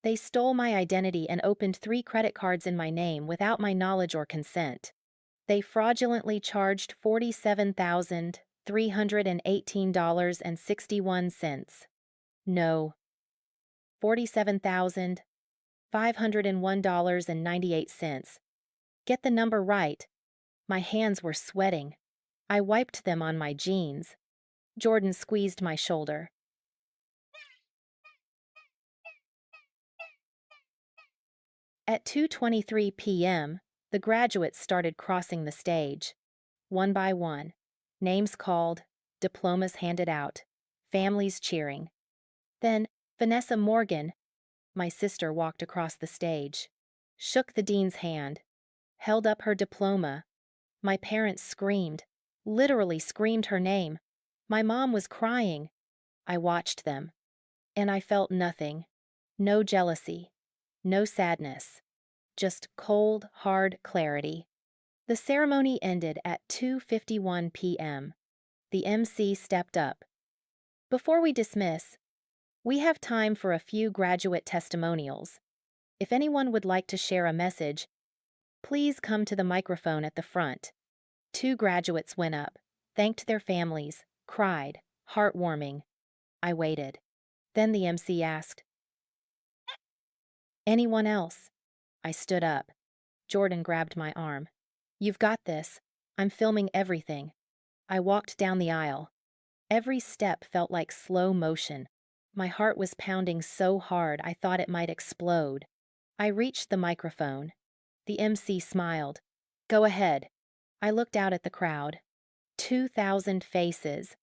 They stole my identity and opened 3 credit cards in my name without my knowledge or consent. They fraudulently charged $47,318.61. No, $47,501.98. Get the number right. My hands were sweating. I wiped them on my jeans. Jordan squeezed my shoulder. At 2:23 p.m., the graduates started crossing the stage. One by one. Names called, diplomas handed out, families cheering. Then Vanessa Morgan, my sister, walked across the stage, shook the dean's hand, held up her diploma. My parents screamed, literally screamed her name. My mom was crying. I watched them, and I felt nothing. No jealousy, no sadness, just cold, hard clarity. The ceremony ended at 2:51 p.m. The MC stepped up. Before we dismiss, we have time for a few graduate testimonials. If anyone would like to share a message, please come to the microphone at the front. 2 graduates went up, thanked their families, cried, heartwarming. I waited. Then the MC asked, "Anyone else?" I stood up. Jordan grabbed my arm. "You've got this. I'm filming everything." I walked down the aisle. Every step felt like slow motion. My heart was pounding so hard I thought it might explode. I reached the microphone. The MC smiled. "Go ahead." I looked out at the crowd. 2,000 faces.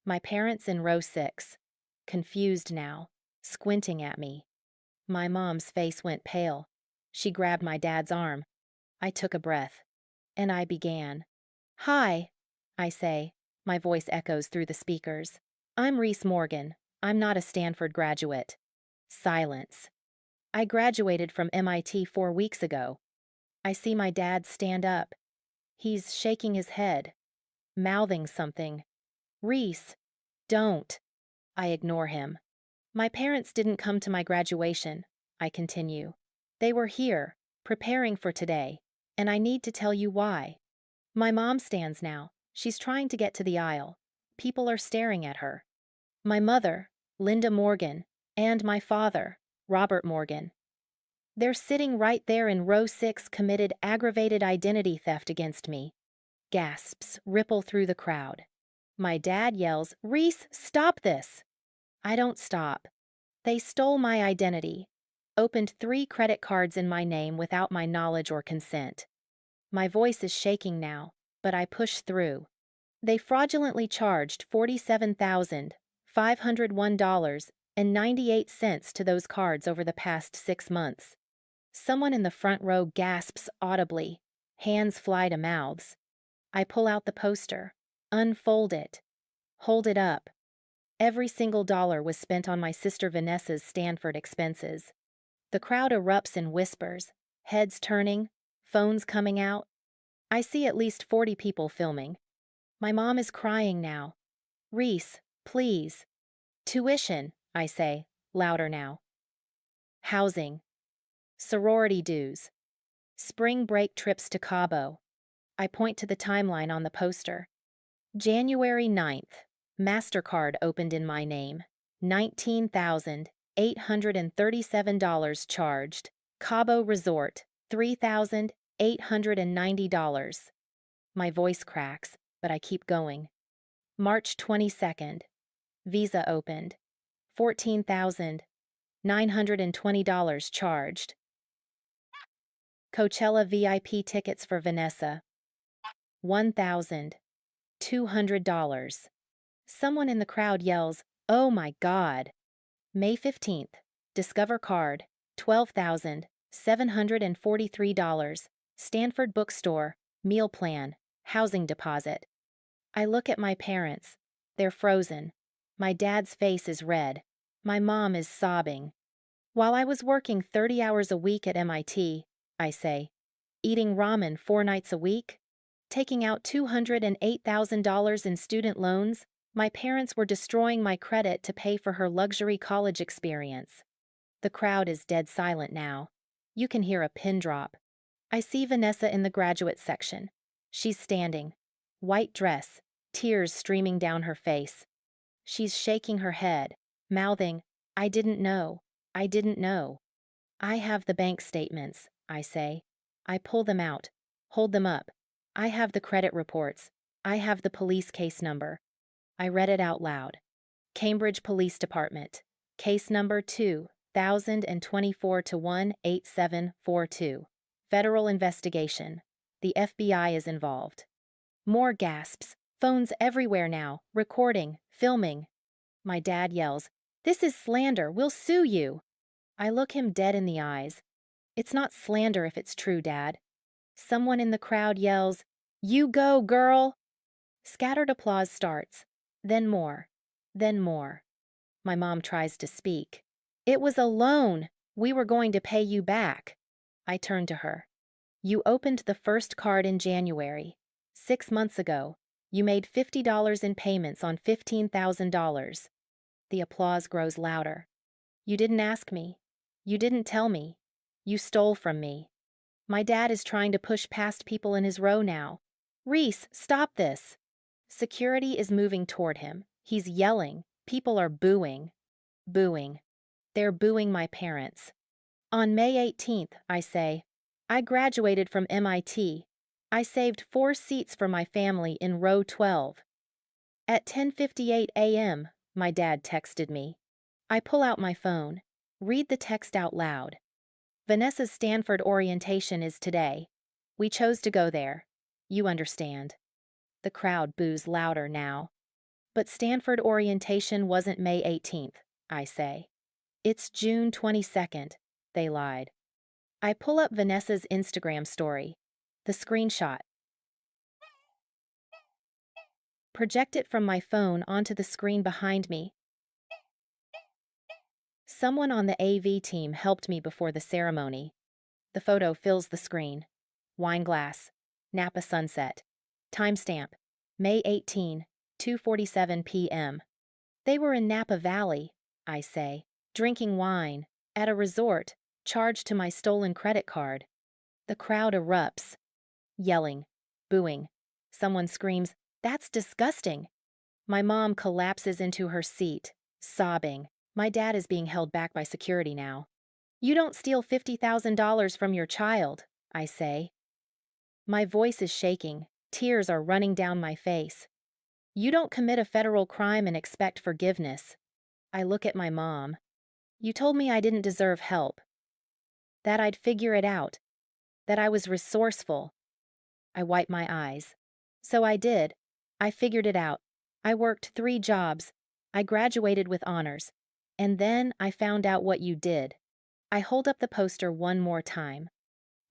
My parents in row 6. Confused now, squinting at me. My mom's face went pale. She grabbed my dad's arm. I took a breath. And I began. "Hi," I say. My voice echoes through the speakers. "I'm Reese Morgan. I'm not a Stanford graduate." Silence. "I graduated from MIT 4 weeks ago." I see my dad stand up. He's shaking his head, mouthing something. "Reese, don't." I ignore him. "My parents didn't come to my graduation," I continue. "They were here, preparing for today, and I need to tell you why." My mom stands now. She's trying to get to the aisle. People are staring at her. My mother, Linda Morgan, and my father, Robert Morgan. They're sitting right there in row 6, committed aggravated identity theft against me. Gasps ripple through the crowd. My dad yells, "Reese, stop this!" I don't stop. They stole my identity, opened 3 credit cards in my name without my knowledge or consent. My voice is shaking now, but I push through. They fraudulently charged $47,501.98 to those cards over the past 6 months. Someone in the front row gasps audibly. Hands fly to mouths. I pull out the poster, unfold it, hold it up. Every single dollar was spent on my sister Vanessa's Stanford expenses. The crowd erupts in whispers, heads turning, phones coming out. I see at least 40 people filming. My mom is crying now. "Reese, please." "Tuition," I say, louder now. "Housing. Sorority dues. Spring break trips to Cabo." I point to the timeline on the poster. January 9th. MasterCard opened in my name. $19,837 charged. Cabo Resort, $3,890. My voice cracks, but I keep going. March 22nd. Visa opened. $14,920 charged. Coachella VIP tickets for Vanessa. $1,200. Someone in the crowd yells, "Oh my God!" May 15th. Discover card. $12,743. Stanford bookstore. Meal plan. Housing deposit. I look at my parents. They're frozen. My dad's face is red. My mom is sobbing. "While I was working 30 hours a week at MIT, I say, eating ramen 4 nights a week, taking out $208,000 in student loans, my parents were destroying my credit to pay for her luxury college experience." The crowd is dead silent now. You can hear a pin drop. I see Vanessa in the graduate section. She's standing. White dress, tears streaming down her face. She's shaking her head, mouthing, "I didn't know. I didn't know." "I have the bank statements," I say. I pull them out, hold them up. "I have the credit reports. I have the police case number." I read it out loud. Cambridge Police Department. Case number 2024-18742. Federal investigation. The FBI is involved. More gasps. Phones everywhere now. Recording. Filming. My dad yells, "This is slander. We'll sue you." I look him dead in the eyes. "It's not slander if it's true, Dad." Someone in the crowd yells, "You go, girl!" Scattered applause starts. Then more. Then more. My mom tries to speak. "It was a loan. We were going to pay you back." I turn to her. "You opened the first card in January, 6 months ago. You made $50 in payments on $15,000. The applause grows louder. You didn't ask me. You didn't tell me. You stole from me. My dad is trying to push past people in his row now. Reese, stop this. Security is moving toward him. He's yelling. People are booing. Booing. They're booing my parents. On May 18th, I say, I graduated from MIT. I saved 4 seats for my family in row 12. At 10:58 a.m., my dad texted me. I pull out my phone. Read the text out loud. Vanessa's Stanford orientation is today. We chose to go there. You understand. The crowd boos louder now. But Stanford orientation wasn't May 18th, I say. It's June 22nd. They lied. I pull up Vanessa's Instagram story. The screenshot. Project it from my phone onto the screen behind me. Someone on the AV team helped me before the ceremony. The photo fills the screen. Wine glass. Napa sunset. Timestamp. May 18, 2:47 p.m. They were in Napa Valley, I say, drinking wine, at a resort, charged to my stolen credit card. The crowd erupts. Yelling. Booing. Someone screams, "That's disgusting!" My mom collapses into her seat, sobbing. My dad is being held back by security now. You don't steal $50,000 from your child, I say. My voice is shaking. Tears are running down my face. You don't commit a federal crime and expect forgiveness. I look at my mom. You told me I didn't deserve help. That I'd figure it out. That I was resourceful. I wipe my eyes. So I did. I figured it out. I worked 3 jobs. I graduated with honors. And then I found out what you did. I hold up the poster one more time.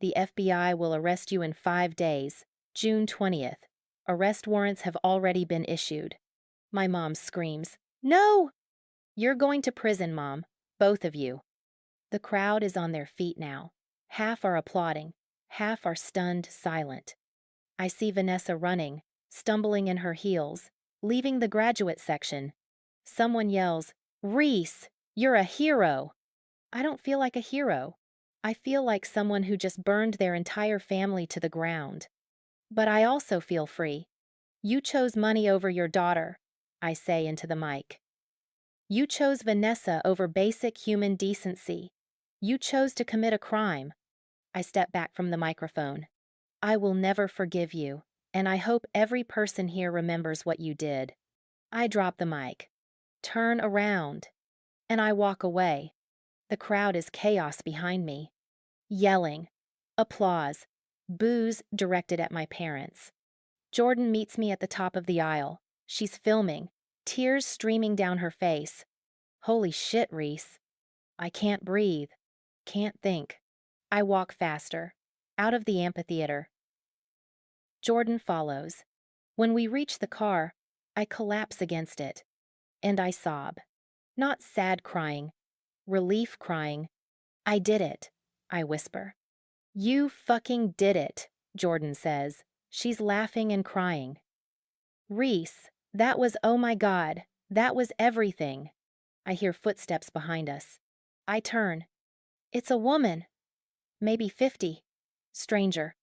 The FBI will arrest you in 5 days, June 20th. Arrest warrants have already been issued. My mom screams, "No!" You're going to prison, Mom. Both of you. The crowd is on their feet now. Half are applauding. Half are stunned silent. I see Vanessa running, stumbling in her heels, leaving the graduate section. Someone yells, "Reese, you're a hero!" I don't feel like a hero. I feel like someone who just burned their entire family to the ground. But I also feel free. You chose money over your daughter, I say into the mic. You chose Vanessa over basic human decency. You chose to commit a crime. I step back from the microphone. I will never forgive you, and I hope every person here remembers what you did. I drop the mic. Turn around. And I walk away. The crowd is chaos behind me. Yelling. Applause. Boos directed at my parents. Jordan meets me at the top of the aisle. She's filming, tears streaming down her face. Holy shit, Reese. I can't breathe. Can't think. I walk faster. Out of the amphitheater. Jordan follows. When we reach the car, I collapse against it. And I sob. Not sad crying. Relief crying. I did it, I whisper. You fucking did it, Jordan says. She's laughing and crying. Reese, that was oh my God, that was everything. I hear footsteps behind us. I turn. It's a woman. Maybe 50. Stranger.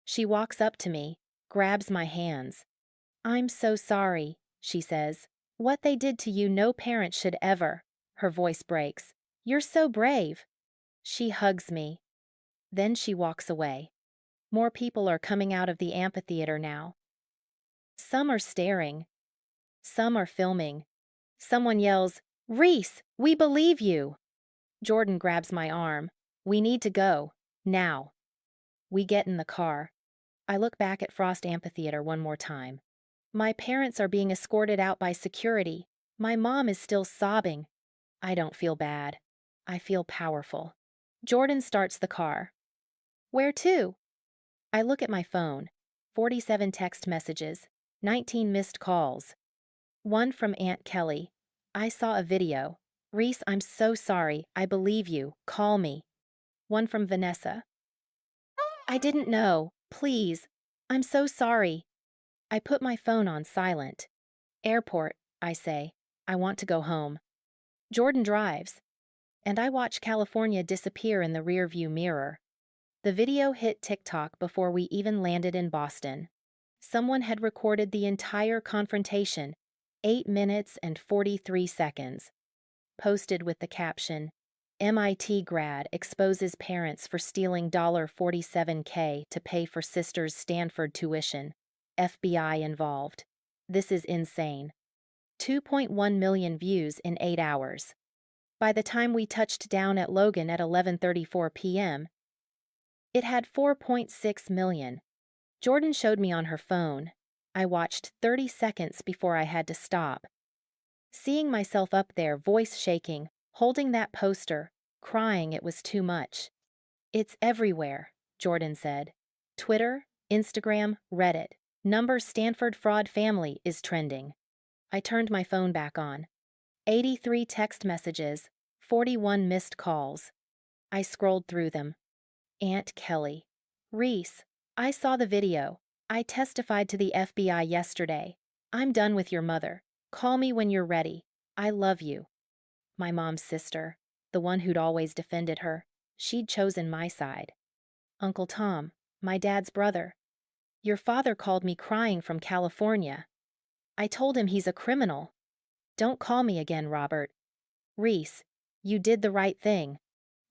She walks up to me, grabs my hands. I'm so sorry, she says. What they did to you no parent should ever. Her voice breaks. You're so brave. She hugs me. Then she walks away. More people are coming out of the amphitheater now. Some are staring. Some are filming. Someone yells, "Reese, we believe you!" Jordan grabs my arm. We need to go. Now. We get in the car. I look back at Frost Amphitheater one more time. My parents are being escorted out by security. My mom is still sobbing. I don't feel bad. I feel powerful. Jordan starts the car. Where to? I look at my phone. 47 text messages. 19 missed calls. One from Aunt Kelly. I saw a video. Reese, I'm so sorry. I believe you. Call me. One from Vanessa. I didn't know. Please. I'm so sorry. I put my phone on silent. Airport, I say. I want to go home. Jordan drives, and I watch California disappear in the rearview mirror. The video hit TikTok before we even landed in Boston. Someone had recorded the entire confrontation, 8 minutes and 43 seconds, posted with the caption, MIT grad exposes parents for stealing $47K to pay for sister's Stanford tuition. FBI involved. This is insane. 2.1 million views in 8 hours. By the time we touched down at Logan at 11:34 p.m., it had 4.6 million. Jordan showed me on her phone. I watched 30 seconds before I had to stop. Seeing myself up there, voice shaking, holding that poster, crying it was too much. It's everywhere, Jordan said. Twitter, Instagram, Reddit. Number Stanford fraud family is trending. I turned my phone back on. 83 text messages, 41 missed calls. I scrolled through them. Aunt Kelly. Reese, I saw the video. I testified to the FBI yesterday. I'm done with your mother. Call me when you're ready. I love you. My mom's sister, the one who'd always defended her, she'd chosen my side. Uncle Tom, my dad's brother. Your father called me crying from California. I told him he's a criminal. Don't call me again, Robert. Reese, you did the right thing.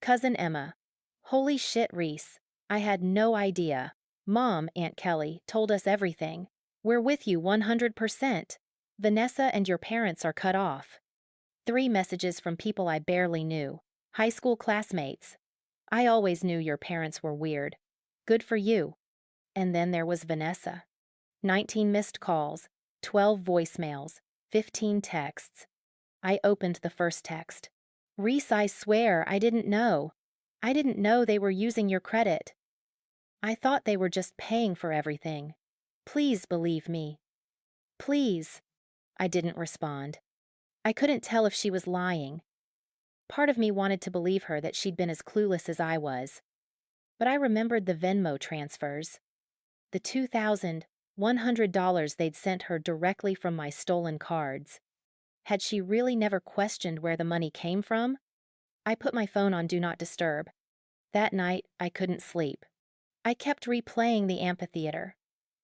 Cousin Emma. Holy shit, Reese. I had no idea. Mom, Aunt Kelly, told us everything. We're with you 100%. Vanessa and your parents are cut off. 3 messages from people I barely knew. High school classmates. I always knew your parents were weird. Good for you. And then there was Vanessa. 19 missed calls, 12 voicemails, 15 texts. I opened the first text. Reese, I swear, I didn't know. I didn't know they were using your credit. I thought they were just paying for everything. Please believe me. Please. I didn't respond. I couldn't tell if she was lying. Part of me wanted to believe her that she'd been as clueless as I was. But I remembered the Venmo transfers. The $2,100 they'd sent her directly from my stolen cards. Had she really never questioned where the money came from? I put my phone on Do Not Disturb. That night, I couldn't sleep. I kept replaying the amphitheater.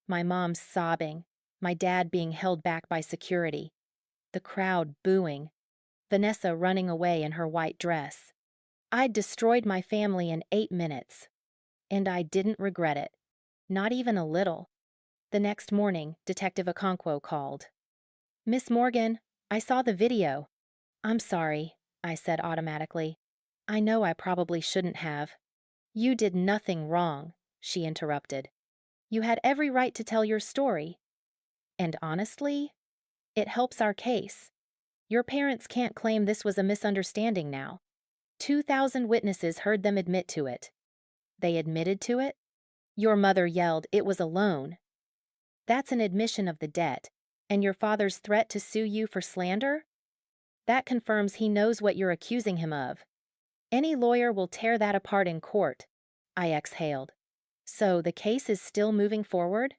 My mom sobbing, my dad being held back by security, the crowd booing, Vanessa running away in her white dress. I'd destroyed my family in 8 minutes. And I didn't regret it. Not even a little. The next morning, Detective Okonkwo called. Miss Morgan, I saw the video. I'm sorry, I said automatically. I know I probably shouldn't have. You did nothing wrong, she interrupted. You had every right to tell your story. And honestly, it helps our case. Your parents can't claim this was a misunderstanding now. 2,000 witnesses heard them admit to it. They admitted to it? Your mother yelled it was a loan. That's an admission of the debt, and your father's threat to sue you for slander? That confirms he knows what you're accusing him of. Any lawyer will tear that apart in court. I exhaled. So the case is still moving forward?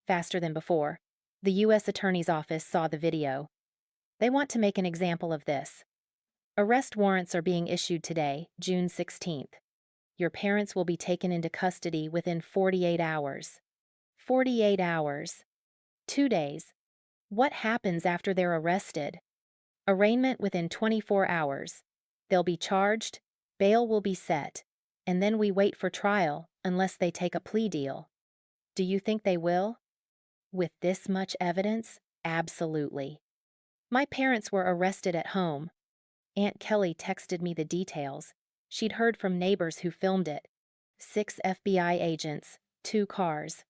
Faster than before. The U.S. Attorney's Office saw the video. They want to make an example of this. Arrest warrants are being issued today, June 16th. Your parents will be taken into custody within 48 hours. 48 hours. 2 days. What happens after they're arrested? Arraignment within 24 hours. They'll be charged, bail will be set, and then we wait for trial unless they take a plea deal. Do you think they will? With this much evidence, absolutely. My parents were arrested at home. Aunt Kelly texted me the details. She'd heard from neighbors who filmed it. 6 FBI agents, 2 cars.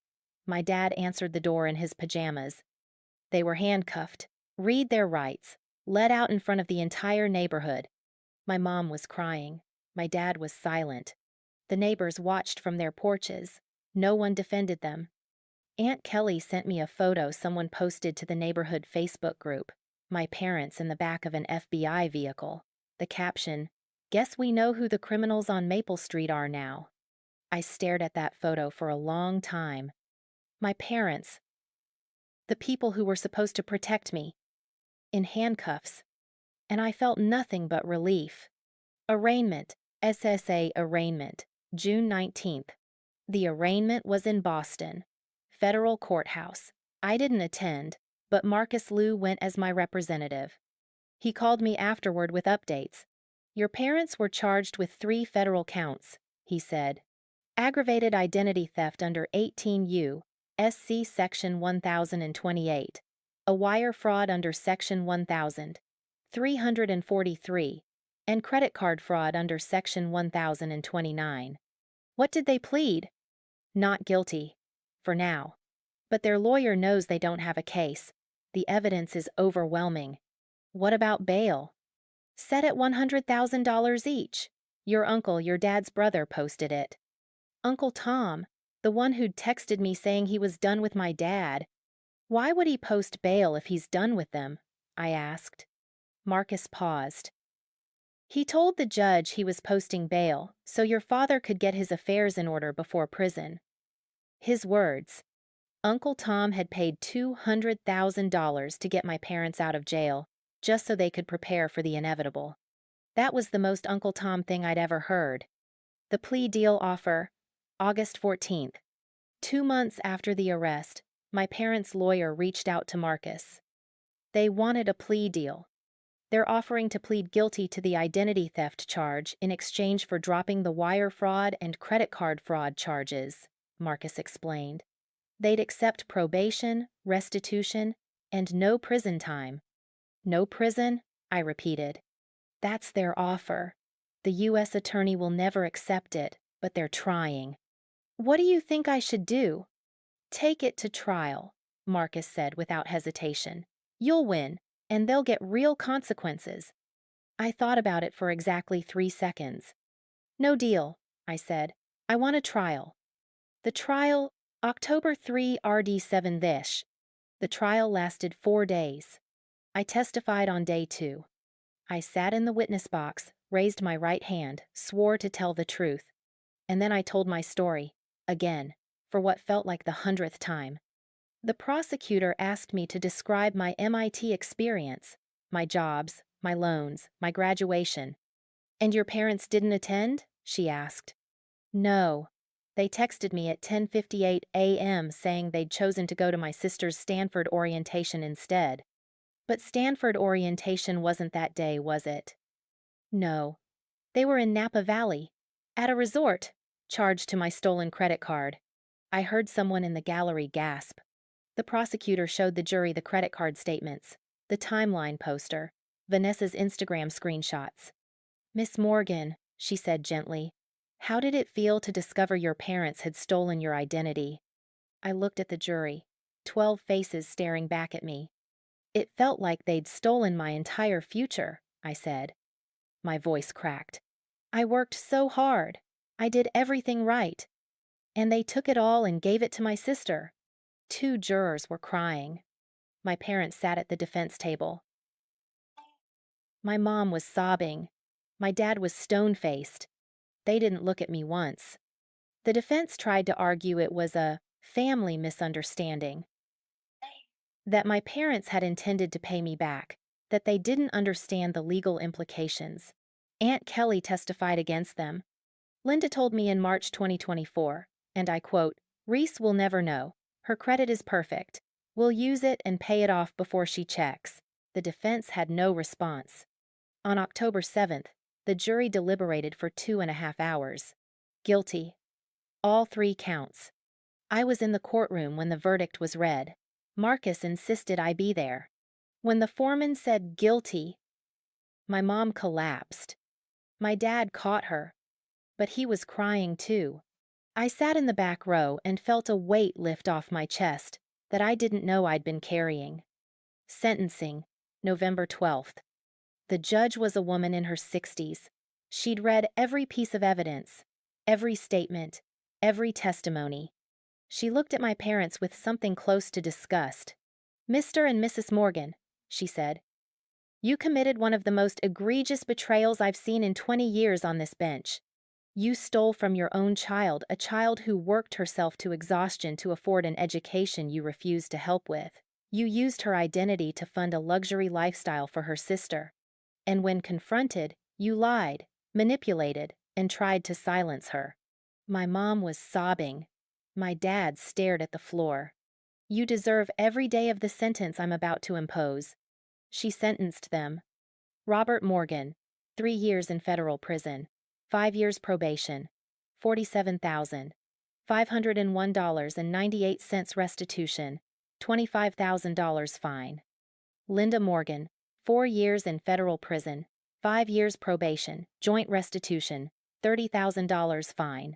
My dad answered the door in his pajamas. They were handcuffed, read their rights, led out in front of the entire neighborhood. My mom was crying. My dad was silent. The neighbors watched from their porches. No one defended them. Aunt Kelly sent me a photo someone posted to the neighborhood Facebook group. My parents in the back of an FBI vehicle. The caption, "Guess we know who the criminals on Maple Street are now." I stared at that photo for a long time. My parents. the people who were supposed to protect me, in handcuffs, and I felt nothing but relief. Arraignment, SSA arraignment, June 19th. The arraignment was in Boston, federal courthouse. I didn't attend, but Marcus Liu went as my representative. He called me afterward with updates. Your parents were charged with 3 federal counts, he said. Aggravated identity theft under 18 U.S.C. Section 1028. A wire fraud under Section 1000, 343, and credit card fraud under Section 1029. What did they plead? Not guilty. For now. But their lawyer knows they don't have a case. The evidence is overwhelming. What about bail? Set at $100,000 each. Your uncle, your dad's brother, posted it. Uncle Tom, the one who'd texted me saying he was done with my dad. Why would he post bail if he's done with them? I asked. Marcus paused. He told the judge he was posting bail so your father could get his affairs in order before prison. His words. Uncle Tom had paid $200,000 to get my parents out of jail, just so they could prepare for the inevitable. That was the most Uncle Tom thing I'd ever heard. The plea deal offer, August 14th. 2 months after the arrest, my parents' lawyer reached out to Marcus. They wanted a plea deal. They're offering to plead guilty to the identity theft charge in exchange for dropping the wire fraud and credit card fraud charges, Marcus explained. They'd accept probation, restitution, and no prison time. No prison? I repeated. That's their offer. The U.S. attorney will never accept it, but they're trying. What do you think I should do? Take it to trial, Marcus said without hesitation. You'll win, and they'll get real consequences. I thought about it for exactly 3 seconds. No deal, I said. I want a trial. The trial, October 3 RD7 this. The trial lasted 4 days. I testified on day 2. I sat in the witness box, raised my right hand, swore to tell the truth. And then I told my story, again, for what felt like the 100th time. The prosecutor asked me to describe my MIT experience, my jobs, my loans, my graduation. And your parents didn't attend? She asked. No. They texted me at 10:58 a.m. saying they'd chosen to go to my sister's Stanford orientation instead. But Stanford orientation wasn't that day, was it? No. They were in Napa Valley, at a resort, charged to my stolen credit card. I heard someone in the gallery gasp. The prosecutor showed the jury the credit card statements, the timeline poster, Vanessa's Instagram screenshots. Miss Morgan, she said gently, how did it feel to discover your parents had stolen your identity? I looked at the jury, 12 faces staring back at me. It felt like they'd stolen my entire future, I said. My voice cracked. I worked so hard. I did everything right. And they took it all and gave it to my sister. 2 jurors were crying. My parents sat at the defense table. My mom was sobbing. My dad was stone-faced. They didn't look at me once. The defense tried to argue it was a family misunderstanding, that my parents had intended to pay me back, that they didn't understand the legal implications. Aunt Kelly testified against them. Linda told me in March 2024, and I quote, Reese will never know. Her credit is perfect. We'll use it and pay it off before she checks. The defense had no response. On October 7th, the jury deliberated for 2.5 hours. Guilty. All 3 counts. I was in the courtroom when the verdict was read. Marcus insisted I be there. When the foreman said guilty, my mom collapsed. My dad caught her, but he was crying too. I sat in the back row and felt a weight lift off my chest that I didn't know I'd been carrying. Sentencing, November 12th. The judge was a woman in her 60s. She'd read every piece of evidence, every statement, every testimony. She looked at my parents with something close to disgust. Mr. and Mrs. Morgan, she said, you committed one of the most egregious betrayals I've seen in 20 years on this bench. You stole from your own child, a child who worked herself to exhaustion to afford an education you refused to help with. You used her identity to fund a luxury lifestyle for her sister. And when confronted, you lied, manipulated, and tried to silence her. My mom was sobbing. My dad stared at the floor. You deserve every day of the sentence I'm about to impose. She sentenced them. Robert Morgan, 3 years in federal prison, 5 years probation, $47,501.98 restitution, $25,000 fine. Linda Morgan, 4 years in federal prison, 5 years probation, joint restitution, $30,000 fine.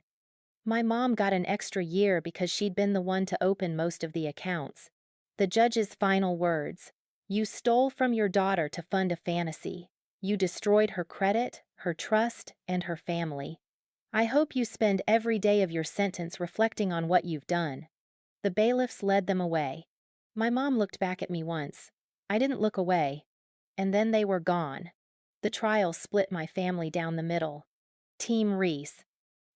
My mom got an extra year because she'd been the one to open most of the accounts. The judge's final words: "You stole from your daughter to fund a fantasy. You destroyed her credit, her trust, and her family. I hope you spend every day of your sentence reflecting on what you've done." The bailiffs led them away. My mom looked back at me once. I didn't look away. And then they were gone. The trial split my family down the middle. Team Reese.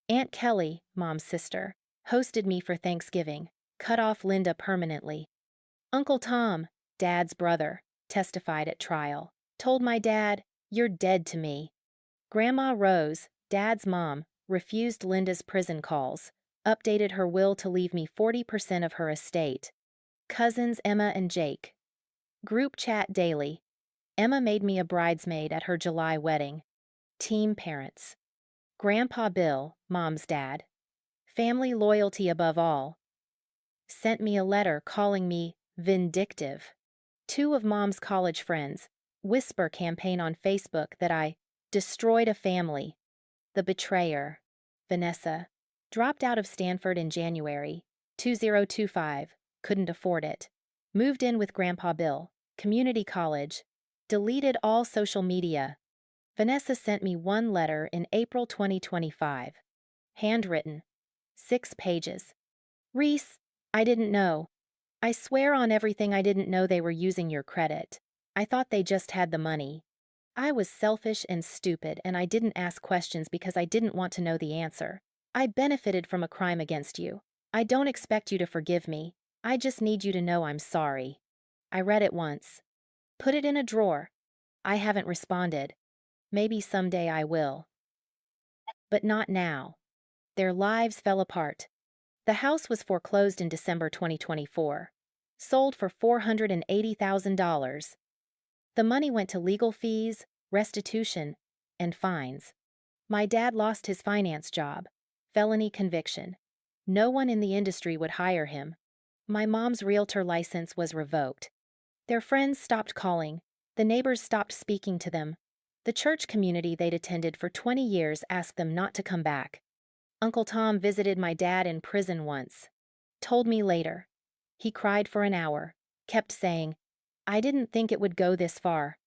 Aunt Kelly, Mom's sister, hosted me for Thanksgiving, cut off Linda permanently. Uncle Tom, Dad's brother, testified at trial, told my dad, "You're dead to me." Grandma Rose, Dad's mom, refused Linda's prison calls, updated her will to leave me 40% of her estate. Cousins Emma and Jake. Group chat daily. Emma made me a bridesmaid at her July wedding. Team parents. Grandpa Bill, Mom's dad. Family loyalty above all. Sent me a letter calling me vindictive. Two of Mom's college friends. Whisper campaign on Facebook that I destroyed a family. The betrayer. Vanessa. Dropped out of Stanford in January. 2025. Couldn't afford it. Moved in with Grandpa Bill. Community college. Deleted all social media. Vanessa sent me one letter in April 2025. Handwritten. 6 pages. "Reese, I didn't know. I swear on everything I didn't know they were using your credit. I thought they just had the money. I was selfish and stupid, and I didn't ask questions because I didn't want to know the answer. I benefited from a crime against you. I don't expect you to forgive me. I just need you to know I'm sorry." I read it once. Put it in a drawer. I haven't responded. Maybe someday I will. But not now. Their lives fell apart. The house was foreclosed in December 2024. Sold for $480,000. The money went to legal fees, restitution, and fines. My dad lost his finance job. Felony conviction. No one in the industry would hire him. My mom's realtor license was revoked. Their friends stopped calling. The neighbors stopped speaking to them. The church community they'd attended for 20 years asked them not to come back. Uncle Tom visited my dad in prison once. Told me later. He cried for an hour, kept saying, "I didn't think it would go this far."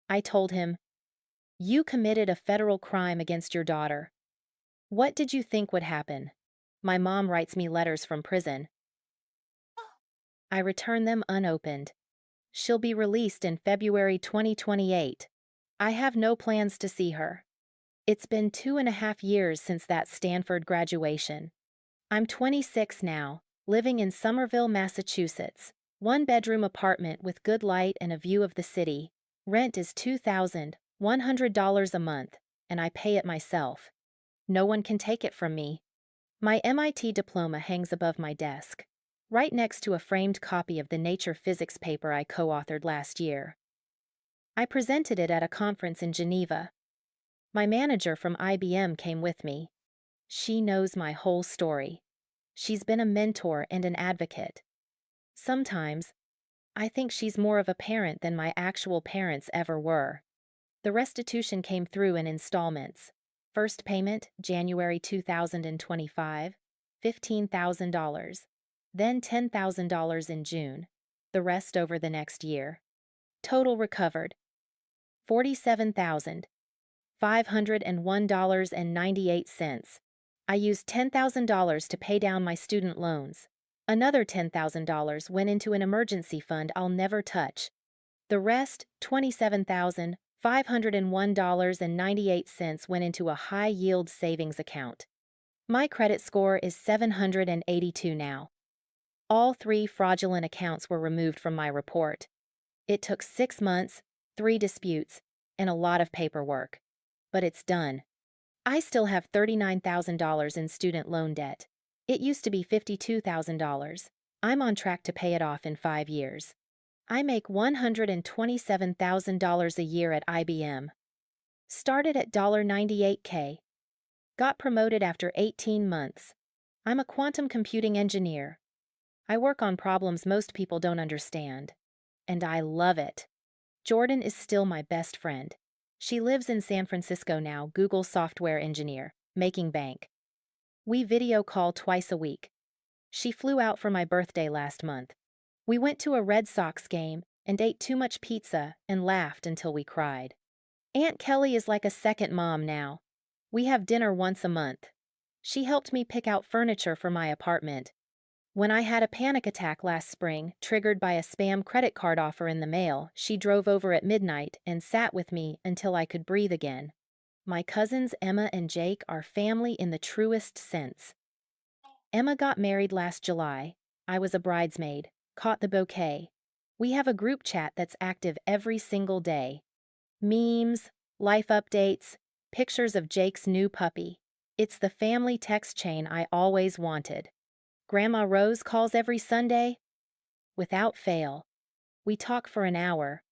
I told him, "You committed a federal crime against your daughter. What did you think would happen?" My mom writes me letters from prison. I return them unopened. She'll be released in February 2028. I have no plans to see her. It's been 2.5 years since that Stanford graduation. I'm 26 now, living in Somerville, Massachusetts. One-bedroom apartment with good light and a view of the city. Rent is $2,100 a month, and I pay it myself. No one can take it from me. My MIT diploma hangs above my desk, right next to a framed copy of the nature physics paper I co-authored last year. I presented it at a conference in Geneva. My manager from IBM came with me. She knows my whole story. She's been a mentor and an advocate. Sometimes, I think she's more of a parent than my actual parents ever were. The restitution came through in installments. First payment, January 2025, $15,000. Then $10,000 in June. The rest over the next year. Total recovered, $47,501.98. I used $10,000 to pay down my student loans. Another $10,000 went into an emergency fund I'll never touch. The rest, $27,501.98, went into a high-yield savings account. My credit score is 782 now. All 3 fraudulent accounts were removed from my report. It took 6 months, 3 disputes, and a lot of paperwork. But it's done. I still have $39,000 in student loan debt. It used to be $52,000. I'm on track to pay it off in 5 years. I make $127,000 a year at IBM. Started at $98K. Got promoted after 18 months. I'm a quantum computing engineer. I work on problems most people don't understand. And I love it. Jordan is still my best friend. She lives in San Francisco now, Google software engineer, making bank. We video call twice a week. She flew out for my birthday last month. We went to a Red Sox game and ate too much pizza and laughed until we cried. Aunt Kelly is like a second mom now. We have dinner once a month. She helped me pick out furniture for my apartment. When I had a panic attack last spring, triggered by a spam credit card offer in the mail, she drove over at midnight and sat with me until I could breathe again. My cousins Emma and Jake are family in the truest sense. Emma got married last July. I was a bridesmaid, caught the bouquet. We have a group chat that's active every single day. Memes, life updates, pictures of Jake's new puppy. It's the family text chain I always wanted. Grandma Rose calls every Sunday. Without fail. We talk for an hour.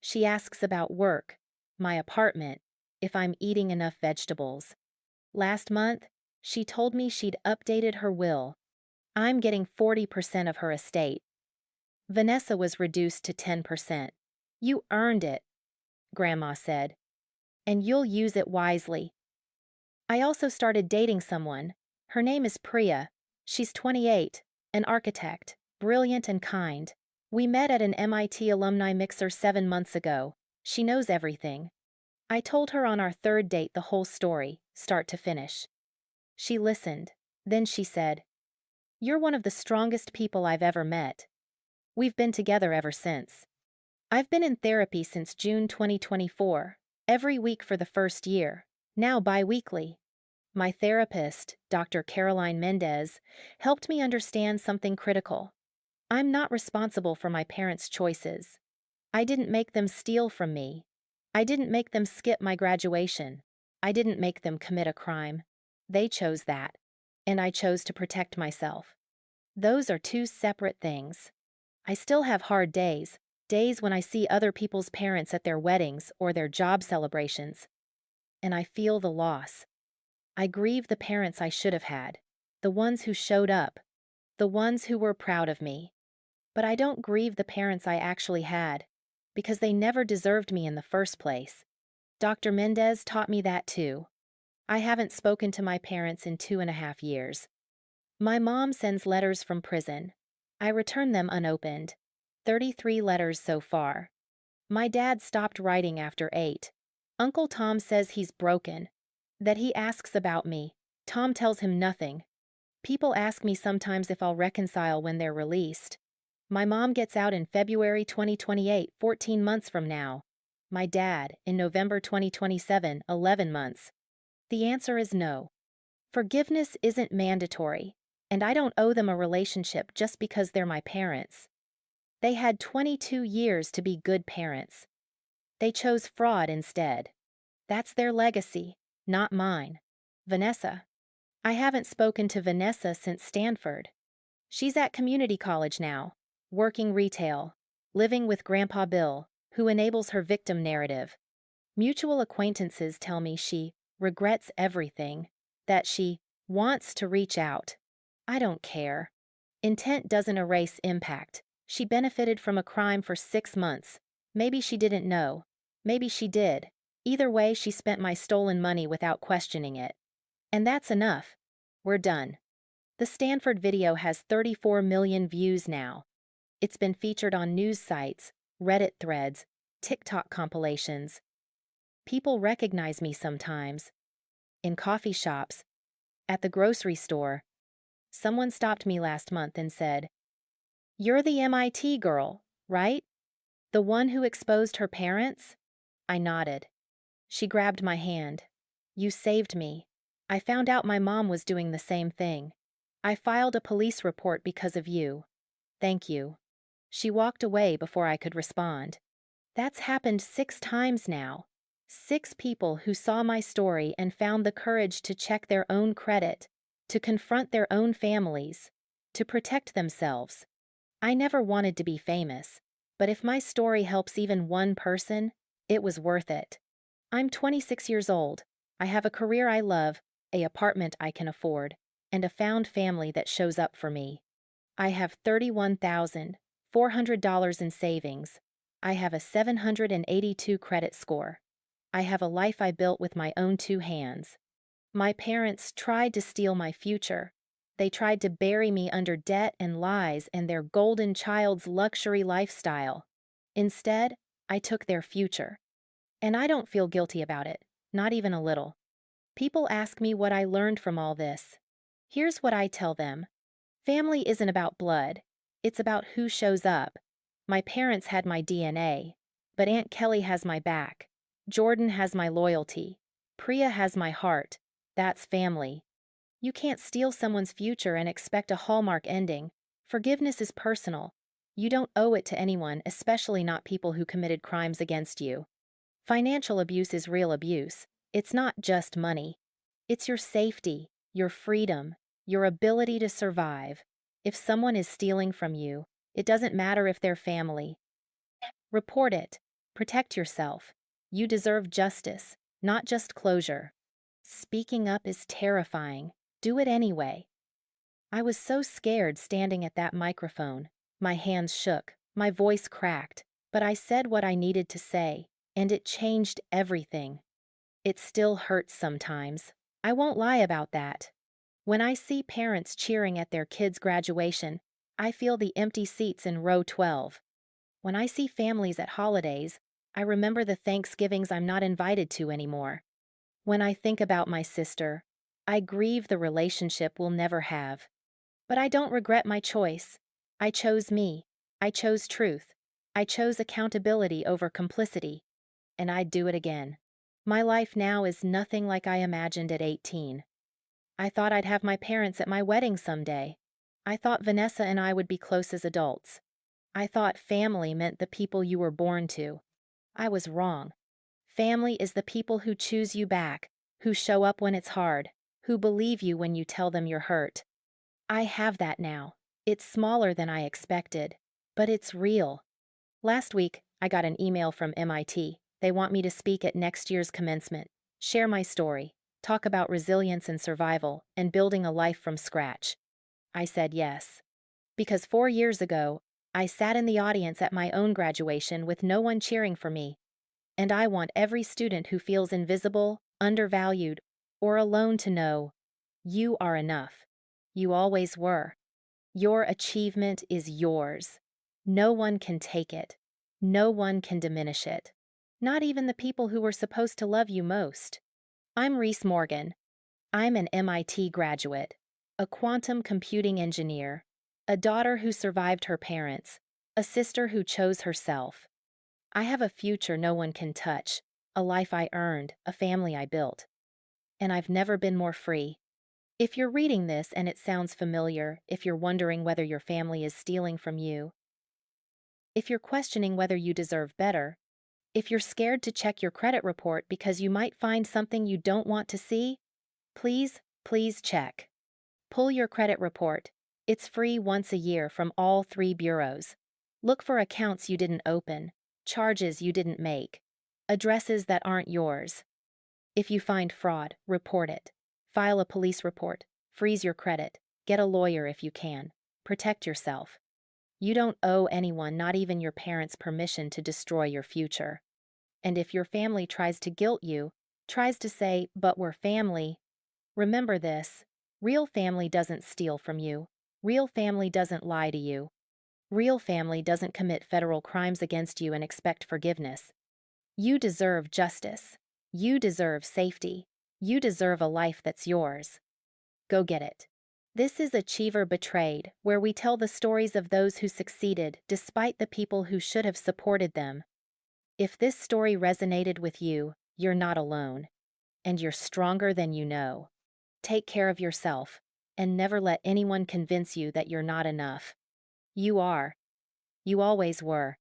She asks about work, my apartment, if I'm eating enough vegetables. Last month, she told me she'd updated her will. I'm getting 40% of her estate. Vanessa was reduced to 10%. You earned it, Grandma said. And you'll use it wisely. I also started dating someone. Her name is Priya. She's 28, an architect, brilliant and kind. We met at an MIT alumni mixer 7 months ago. She knows everything. I told her on our third date the whole story, start to finish. She listened. Then she said, "You're one of the strongest people I've ever met." We've been together ever since. I've been in therapy since June 2024, every week for the first year, now bi-weekly. My therapist, Dr. Caroline Mendez, helped me understand something critical. I'm not responsible for my parents' choices. I didn't make them steal from me. I didn't make them skip my graduation. I didn't make them commit a crime. They chose that, and I chose to protect myself. Those are 2 separate things. I still have hard days, days when I see other people's parents at their weddings or their job celebrations, and I feel the loss. I grieve the parents I should have had, the ones who showed up, the ones who were proud of me. But I don't grieve the parents I actually had, because they never deserved me in the first place. Dr. Mendez taught me that too. I haven't spoken to my parents in 2.5 years. My mom sends letters from prison. I return them unopened. 33 letters so far. My dad stopped writing after 8. Uncle Tom says he's broken, that he asks about me. Tom tells him nothing. People ask me sometimes if I'll reconcile when they're released. My mom gets out in February 2028, 14 months from now. My dad, in November 2027, 11 months. The answer is no. Forgiveness isn't mandatory, and I don't owe them a relationship just because they're my parents. They had 22 years to be good parents. They chose fraud instead. That's their legacy, not mine. Vanessa. I haven't spoken to Vanessa since Stanford. She's at community college now, working retail, living with Grandpa Bill, who enables her victim narrative. Mutual acquaintances tell me she regrets everything, that she wants to reach out. I don't care. Intent doesn't erase impact. She benefited from a crime for 6 months. Maybe she didn't know. Maybe she did. Either way, she spent my stolen money without questioning it. And that's enough. We're done. The Stanford video has 34 million views now. It's been featured on news sites, Reddit threads, TikTok compilations. People recognize me sometimes. In coffee shops, at the grocery store. Someone stopped me last month and said, "You're the MIT girl, right? The one who exposed her parents?" I nodded. She grabbed my hand. "You saved me. I found out my mom was doing the same thing. I filed a police report because of you. Thank you. She walked away before I could respond. That's happened 6 times now. 6 people who saw my story and found the courage to check their own credit, to confront their own families, to protect themselves. I never wanted to be famous, but if my story helps even one person, it was worth it. I'm 26 years old. I have a career I love, a apartment I can afford, and a found family that shows up for me. I have $31,400 in savings. I have a 782 credit score. I have a life I built with my own 2 hands. My parents tried to steal my future. They tried to bury me under debt and lies and their golden child's luxury lifestyle. Instead, I took their future. And I don't feel guilty about it, not even a little. People ask me what I learned from all this. Here's what I tell them. Family isn't about blood. It's about who shows up. My parents had my DNA, but Aunt Kelly has my back. Jordan has my loyalty. Priya has my heart. That's family. You can't steal someone's future and expect a Hallmark ending. Forgiveness is personal. You don't owe it to anyone, especially not people who committed crimes against you. Financial abuse is real abuse. It's not just money. It's your safety, your freedom, your ability to survive. If someone is stealing from you, it doesn't matter if they're family. Report it. Protect yourself. You deserve justice, not just closure. Speaking up is terrifying. Do it anyway. I was so scared standing at that microphone. My hands shook, my voice cracked, but I said what I needed to say, and it changed everything. It still hurts sometimes. I won't lie about that. When I see parents cheering at their kids' graduation, I feel the empty seats in row 12. When I see families at holidays, I remember the Thanksgivings I'm not invited to anymore. When I think about my sister, I grieve the relationship we'll never have. But I don't regret my choice. I chose me. I chose truth. I chose accountability over complicity. And I'd do it again. My life now is nothing like I imagined at 18. I thought I'd have my parents at my wedding someday. I thought Vanessa and I would be close as adults. I thought family meant the people you were born to. I was wrong. Family is the people who choose you back, who show up when it's hard, who believe you when you tell them you're hurt. I have that now. It's smaller than I expected, but it's real. Last week, I got an email from MIT. They want me to speak at next year's commencement, share my story, talk about resilience and survival, and building a life from scratch. I said yes. Because 4 years ago, I sat in the audience at my own graduation with no one cheering for me. And I want every student who feels invisible, undervalued, or alone to know, you are enough. You always were. Your achievement is yours. No one can take it. No one can diminish it. Not even the people who were supposed to love you most. I'm Reese Morgan. I'm an MIT graduate, a quantum computing engineer, a daughter who survived her parents, a sister who chose herself. I have a future no one can touch, a life I earned, a family I built. And I've never been more free. If you're reading this and it sounds familiar, if you're wondering whether your family is stealing from you, if you're questioning whether you deserve better, if you're scared to check your credit report because you might find something you don't want to see, please check. Pull your credit report. It's free once a year from all 3 bureaus. Look for accounts you didn't open, charges you didn't make, addresses that aren't yours. If you find fraud, report it. File a police report. Freeze your credit. Get a lawyer if you can. Protect yourself. You don't owe anyone, not even your parents, permission to destroy your future. And if your family tries to guilt you, tries to say, but we're family, remember this. Real family doesn't steal from you. Real family doesn't lie to you. Real family doesn't commit federal crimes against you and expect forgiveness. You deserve justice. You deserve safety. You deserve a life that's yours. Go get it. This is Achiever Betrayed, where we tell the stories of those who succeeded despite the people who should have supported them. If this story resonated with you, you're not alone. And you're stronger than you know. Take care of yourself, and never let anyone convince you that you're not enough. You are. You always were.